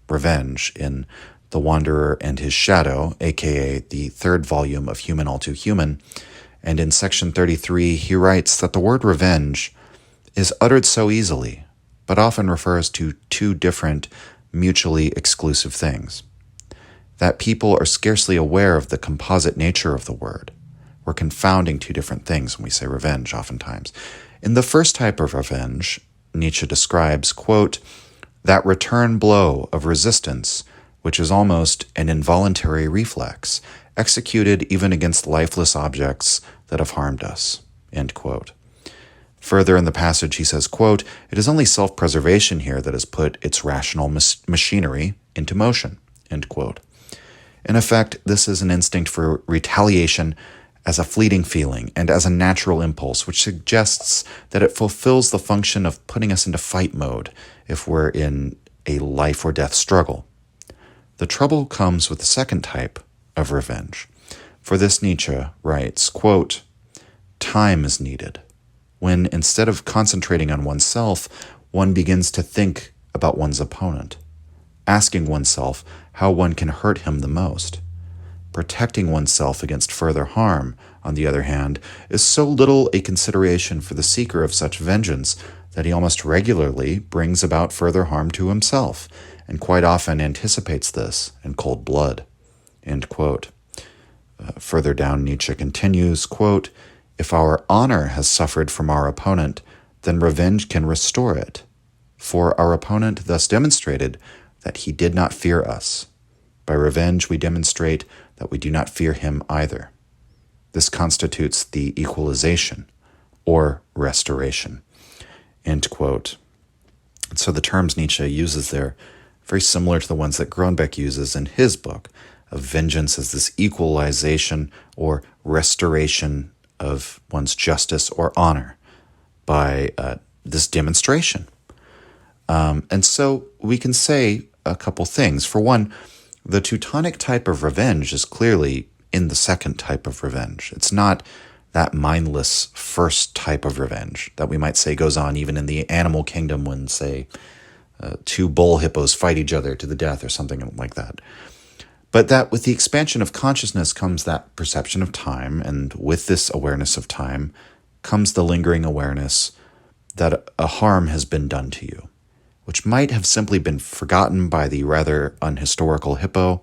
Speaker 1: revenge in The Wanderer and His Shadow, aka the third volume of Human All Too Human, and in section 33 he writes that the word revenge is uttered so easily, but often refers to two different, mutually exclusive things. That people are scarcely aware of the composite nature of the word. We're confounding two different things when we say revenge oftentimes. In the first type of revenge, Nietzsche describes, quote, that return blow of resistance, which is almost an involuntary reflex, executed even against lifeless objects that have harmed us, end quote. Further in the passage, he says, quote, it is only self-preservation here that has put its rational machinery into motion, end quote. In effect, this is an instinct for retaliation as a fleeting feeling and as a natural impulse, which suggests that it fulfills the function of putting us into fight mode if we're in a life or death struggle. The trouble comes with the second type of revenge. For this, Nietzsche writes, quote, time is needed, when instead of concentrating on oneself, one begins to think about one's opponent, asking oneself how one can hurt him the most. Protecting oneself against further harm, on the other hand, is so little a consideration for the seeker of such vengeance that he almost regularly brings about further harm to himself, and quite often anticipates this in cold blood, end quote. Further down, Nietzsche continues, quote, if our honor has suffered from our opponent, then revenge can restore it, for our opponent thus demonstrated that he did not fear us. By revenge, we demonstrate that we do not fear him either. This constitutes the equalization or restoration, end quote. And so the terms Nietzsche uses there, very similar to the ones that Grönbeck uses in his book of vengeance as this equalization or restoration of one's justice or honor by this demonstration. And so we can say a couple things. For one, the Teutonic type of revenge is clearly in the second type of revenge. It's not that mindless first type of revenge that we might say goes on even in the animal kingdom when, say, two bull hippos fight each other to the death or something like that. But that with the expansion of consciousness comes that perception of time, and with this awareness of time comes the lingering awareness that a harm has been done to you, which might have simply been forgotten by the rather unhistorical hippo,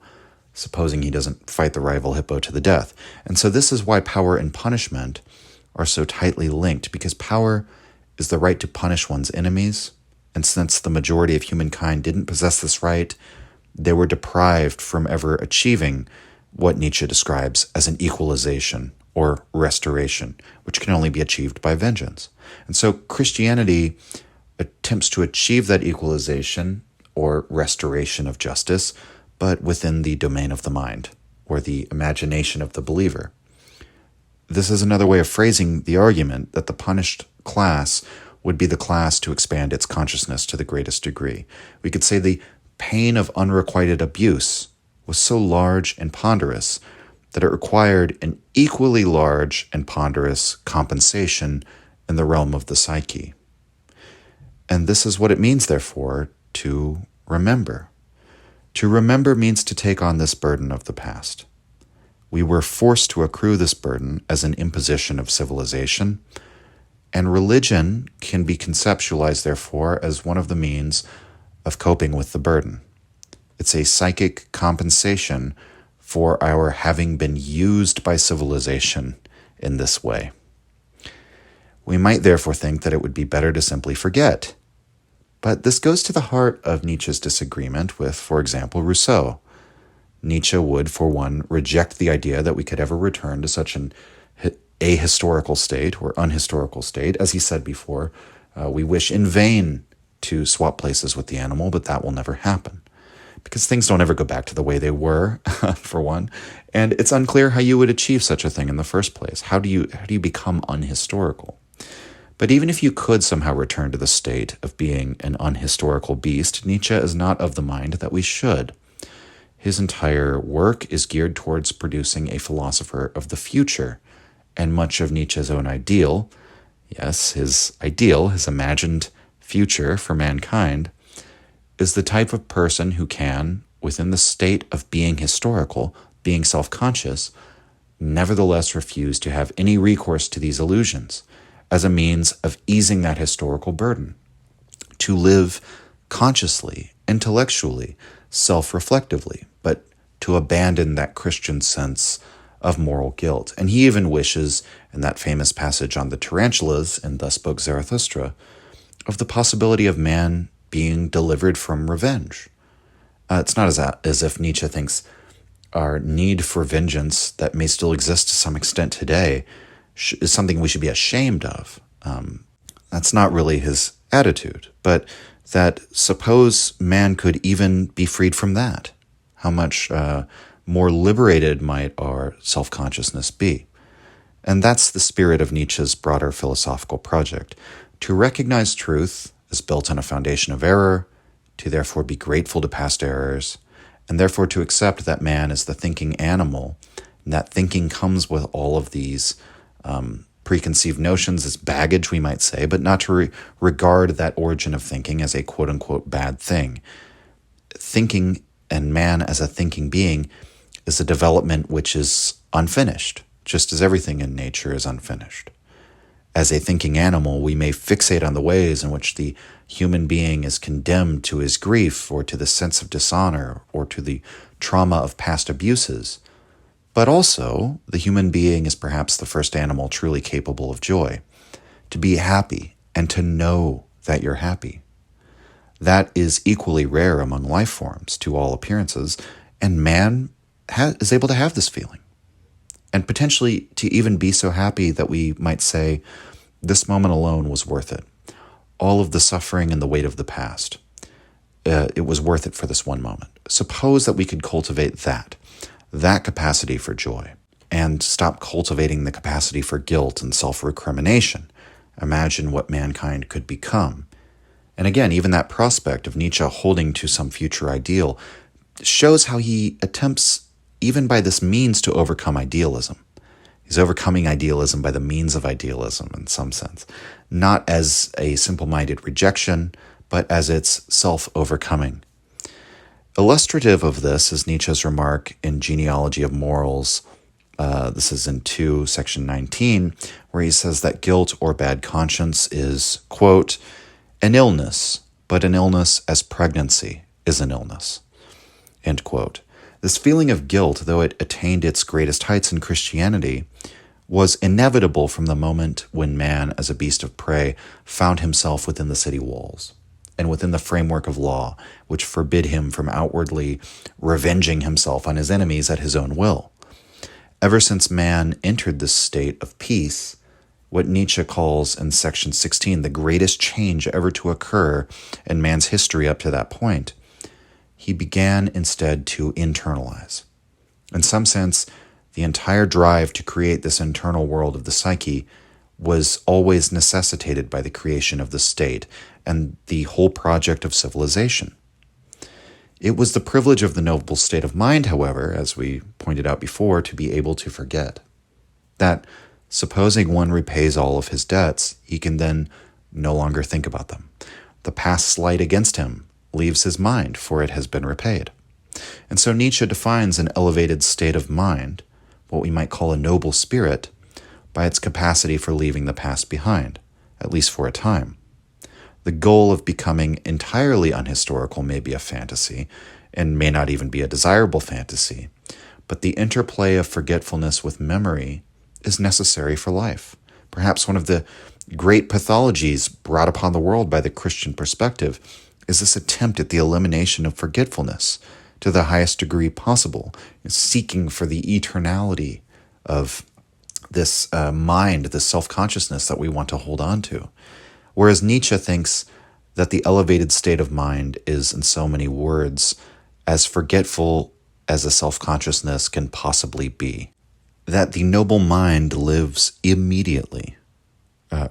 Speaker 1: supposing he doesn't fight the rival hippo to the death. And so this is why power and punishment are so tightly linked, because power is the right to punish one's enemies, and since the majority of humankind didn't possess this right, they were deprived from ever achieving what Nietzsche describes as an equalization or restoration, which can only be achieved by vengeance. And so Christianity attempts to achieve that equalization or restoration of justice, but within the domain of the mind or the imagination of the believer. This is another way of phrasing the argument that the punished class would be the class to expand its consciousness to the greatest degree. We could say the pain of unrequited abuse was so large and ponderous that it required an equally large and ponderous compensation in the realm of the psyche. And this is what it means, therefore, to remember. To remember means to take on this burden of the past. We were forced to accrue this burden as an imposition of civilization, and religion can be conceptualized, therefore, as one of the means of coping with the burden. It's a psychic compensation for our having been used by civilization in this way. We might therefore think that it would be better to simply forget. But this goes to the heart of Nietzsche's disagreement with, for example, Rousseau. Nietzsche would, for one, reject the idea that we could ever return to such an ahistorical state or unhistorical state. As he said before, we wish in vain to swap places with the animal, but that will never happen because things don't ever go back to the way they were, for one. And it's unclear how you would achieve such a thing in the first place. How do you become unhistorical? But even if you could somehow return to the state of being an unhistorical beast, Nietzsche is not of the mind that we should. His entire work is geared towards producing a philosopher of the future, and much of Nietzsche's own ideal, yes, his ideal, his imagined future for mankind, is the type of person who can, within the state of being historical, being self-conscious, nevertheless refuse to have any recourse to these illusions as a means of easing that historical burden, to live consciously, intellectually, self-reflectively, but to abandon that Christian sense of moral guilt. And he even wishes, in that famous passage on the tarantulas in Thus Spoke Zarathustra, of the possibility of man being delivered from revenge. It's not as if Nietzsche thinks our need for vengeance that may still exist to some extent today is something we should be ashamed of. That's not really his attitude, but that suppose man could even be freed from that. How much more liberated might our self-consciousness be? And that's the spirit of Nietzsche's broader philosophical project. To recognize truth is built on a foundation of error, to therefore be grateful to past errors, and therefore to accept that man is the thinking animal, and that thinking comes with all of these preconceived notions as baggage, we might say, but not to regard that origin of thinking as a quote-unquote bad thing. Thinking and man as a thinking being is a development which is unfinished, just as everything in nature is unfinished. As a thinking animal, we may fixate on the ways in which the human being is condemned to his grief or to the sense of dishonor or to the trauma of past abuses. But also, the human being is perhaps the first animal truly capable of joy, to be happy and to know that you're happy. That is equally rare among life forms, to all appearances, and man is able to have this feeling. And potentially to even be so happy that we might say, this moment alone was worth it. All of the suffering and the weight of the past, it was worth it for this one moment. Suppose that we could cultivate that capacity for joy, and stop cultivating the capacity for guilt and self-recrimination. Imagine what mankind could become. And again, even that prospect of Nietzsche holding to some future ideal shows how he attempts, even by this means, to overcome idealism. He's overcoming idealism by the means of idealism in some sense, not as a simple-minded rejection, but as its self-overcoming. Illustrative of this is Nietzsche's remark in Genealogy of Morals. This is in 2, section 19, where he says that guilt or bad conscience is, quote, an illness, but an illness as pregnancy is an illness, end quote. This feeling of guilt, though it attained its greatest heights in Christianity, was inevitable from the moment when man, as a beast of prey, found himself within the city walls and within the framework of law, which forbid him from outwardly revenging himself on his enemies at his own will. Ever since man entered this state of peace, what Nietzsche calls in section 16 the greatest change ever to occur in man's history up to that point, he began instead to internalize. In some sense, the entire drive to create this internal world of the psyche was always necessitated by the creation of the state and the whole project of civilization. It was the privilege of the noble state of mind, however, as we pointed out before, to be able to forget. That, supposing one repays all of his debts, he can then no longer think about them. The past slight against him leaves his mind, for it has been repaid. And so Nietzsche defines an elevated state of mind, what we might call a noble spirit, by its capacity for leaving the past behind, at least for a time. The goal of becoming entirely unhistorical may be a fantasy, and may not even be a desirable fantasy, but the interplay of forgetfulness with memory is necessary for life. Perhaps one of the great pathologies brought upon the world by the Christian perspective is this attempt at the elimination of forgetfulness to the highest degree possible, seeking for the eternality of this mind, this self-consciousness that we want to hold on to. Whereas Nietzsche thinks that the elevated state of mind is, in so many words, as forgetful as a self-consciousness can possibly be. That the noble mind lives immediately,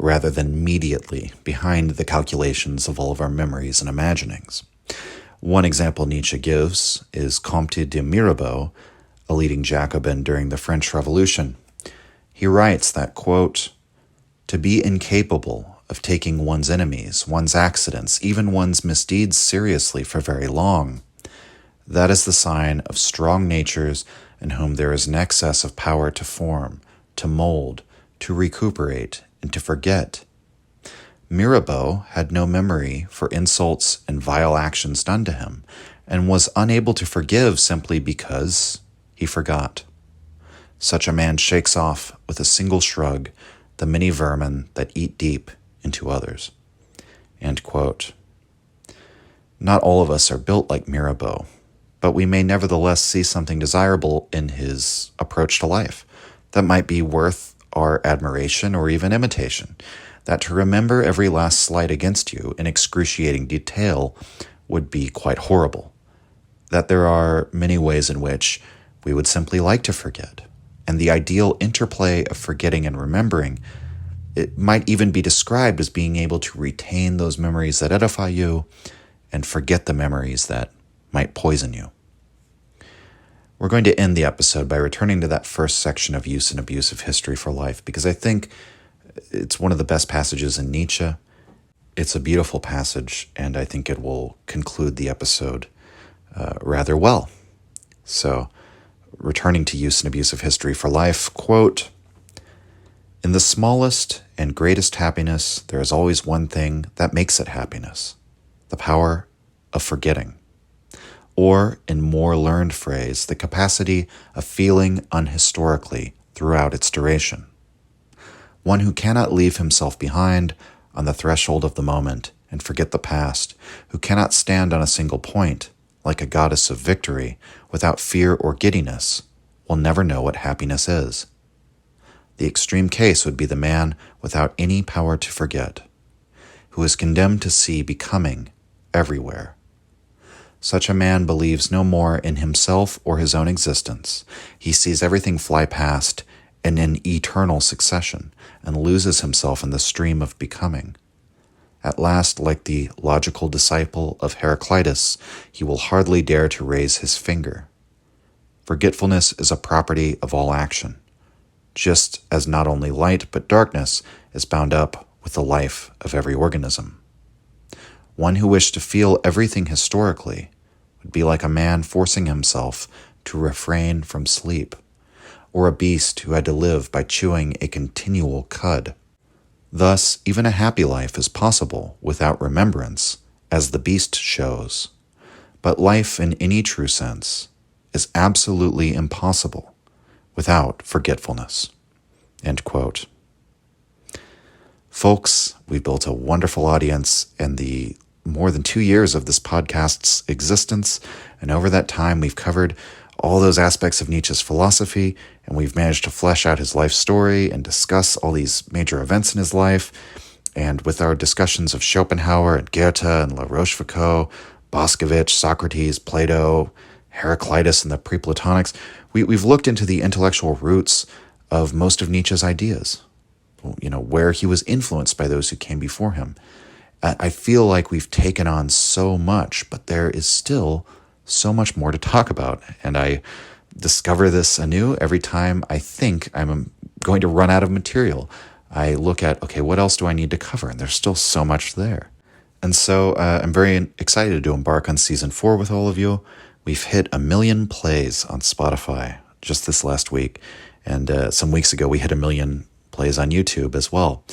Speaker 1: rather than mediately, behind the calculations of all of our memories and imaginings. One example Nietzsche gives is Comte de Mirabeau, a leading Jacobin during the French Revolution. He writes that, quote, "To be incapable of taking one's enemies, one's accidents, even one's misdeeds seriously for very long, that is the sign of strong natures in whom there is an excess of power to form, to mold, to recuperate, and to forget." Mirabeau had no memory for insults and vile actions done to him, and was unable to forgive simply because he forgot. Such a man shakes off with a single shrug the many vermin that eat deep into others. End quote. Not all of us are built like Mirabeau, but we may nevertheless see something desirable in his approach to life that might be worth our admiration or even imitation. That to remember every last slight against you in excruciating detail would be quite horrible. That there are many ways in which we would simply like to forget. And the ideal interplay of forgetting and remembering, it might even be described as being able to retain those memories that edify you and forget the memories that might poison you. We're going to end the episode by returning to that first section of Use and Abuse of History for Life, because I think it's one of the best passages in Nietzsche. It's a beautiful passage, and I think it will conclude the episode rather well. So, returning to Use and Abuse of History for Life, quote, "In the smallest and greatest happiness, there is always one thing that makes it happiness, the power of forgetting. Or, in more learned phrase, the capacity of feeling unhistorically throughout its duration. One who cannot leave himself behind on the threshold of the moment and forget the past, who cannot stand on a single point, like a goddess of victory, without fear or giddiness, will never know what happiness is. The extreme case would be the man without any power to forget, who is condemned to see becoming everywhere. Such a man believes no more in himself or his own existence. He sees everything fly past in an eternal succession and loses himself in the stream of becoming. At last, like the logical disciple of Heraclitus, he will hardly dare to raise his finger. Forgetfulness is a property of all action, just as not only light but darkness is bound up with the life of every organism. One who wished to feel everything historically would be like a man forcing himself to refrain from sleep, or a beast who had to live by chewing a continual cud. Thus, even a happy life is possible without remembrance, as the beast shows. But life in any true sense is absolutely impossible without forgetfulness." End quote. Folks, we built a wonderful audience in the more than 2 years of this podcast's existence, and over that time we've covered all those aspects of Nietzsche's philosophy, and we've managed to flesh out his life story and discuss all these major events in his life. And with our discussions of Schopenhauer and Goethe and La Rochefoucauld, Boscovich, Socrates, Plato, Heraclitus, and the pre-Platonics, we've looked into the intellectual roots of most of Nietzsche's ideas, where he was influenced by those who came before him. I feel like we've taken on so much, but there is still so much more to talk about, and I discover this anew every time I think I'm going to run out of material. I look at, okay, what else do I need to cover? And there's still so much there. And so I'm very excited to embark on season 4 with all of you. We've hit 1 million plays on Spotify just this last week, and some weeks ago we hit 1 million plays on YouTube as well.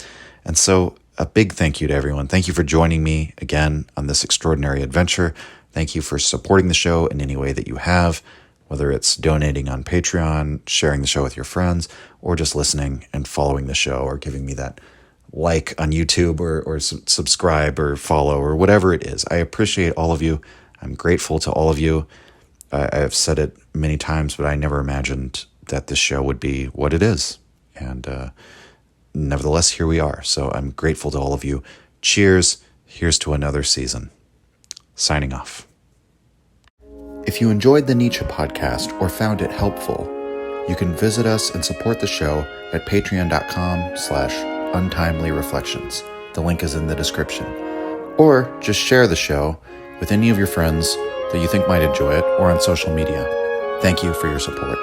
Speaker 1: And so a big thank you to everyone. Thank you for joining me again on this extraordinary adventure. Thank you for supporting the show in any way that you have, whether it's donating on Patreon, sharing the show with your friends, or just listening and following the show, or giving me that like on YouTube, or subscribe or follow, or whatever it is. I appreciate all of you. I'm grateful to all of you. I have said it many times, but I never imagined that this show would be what it is. And nevertheless, here we are. So I'm grateful to all of you. Cheers. here's to another season. Signing off. If you enjoyed the Nietzsche podcast or found it helpful, you can visit us and support the show at patreon.com/untimelyreflections. The link is in the description. Or just share the show with any of your friends that you think might enjoy it or on social media. Thank you for your support.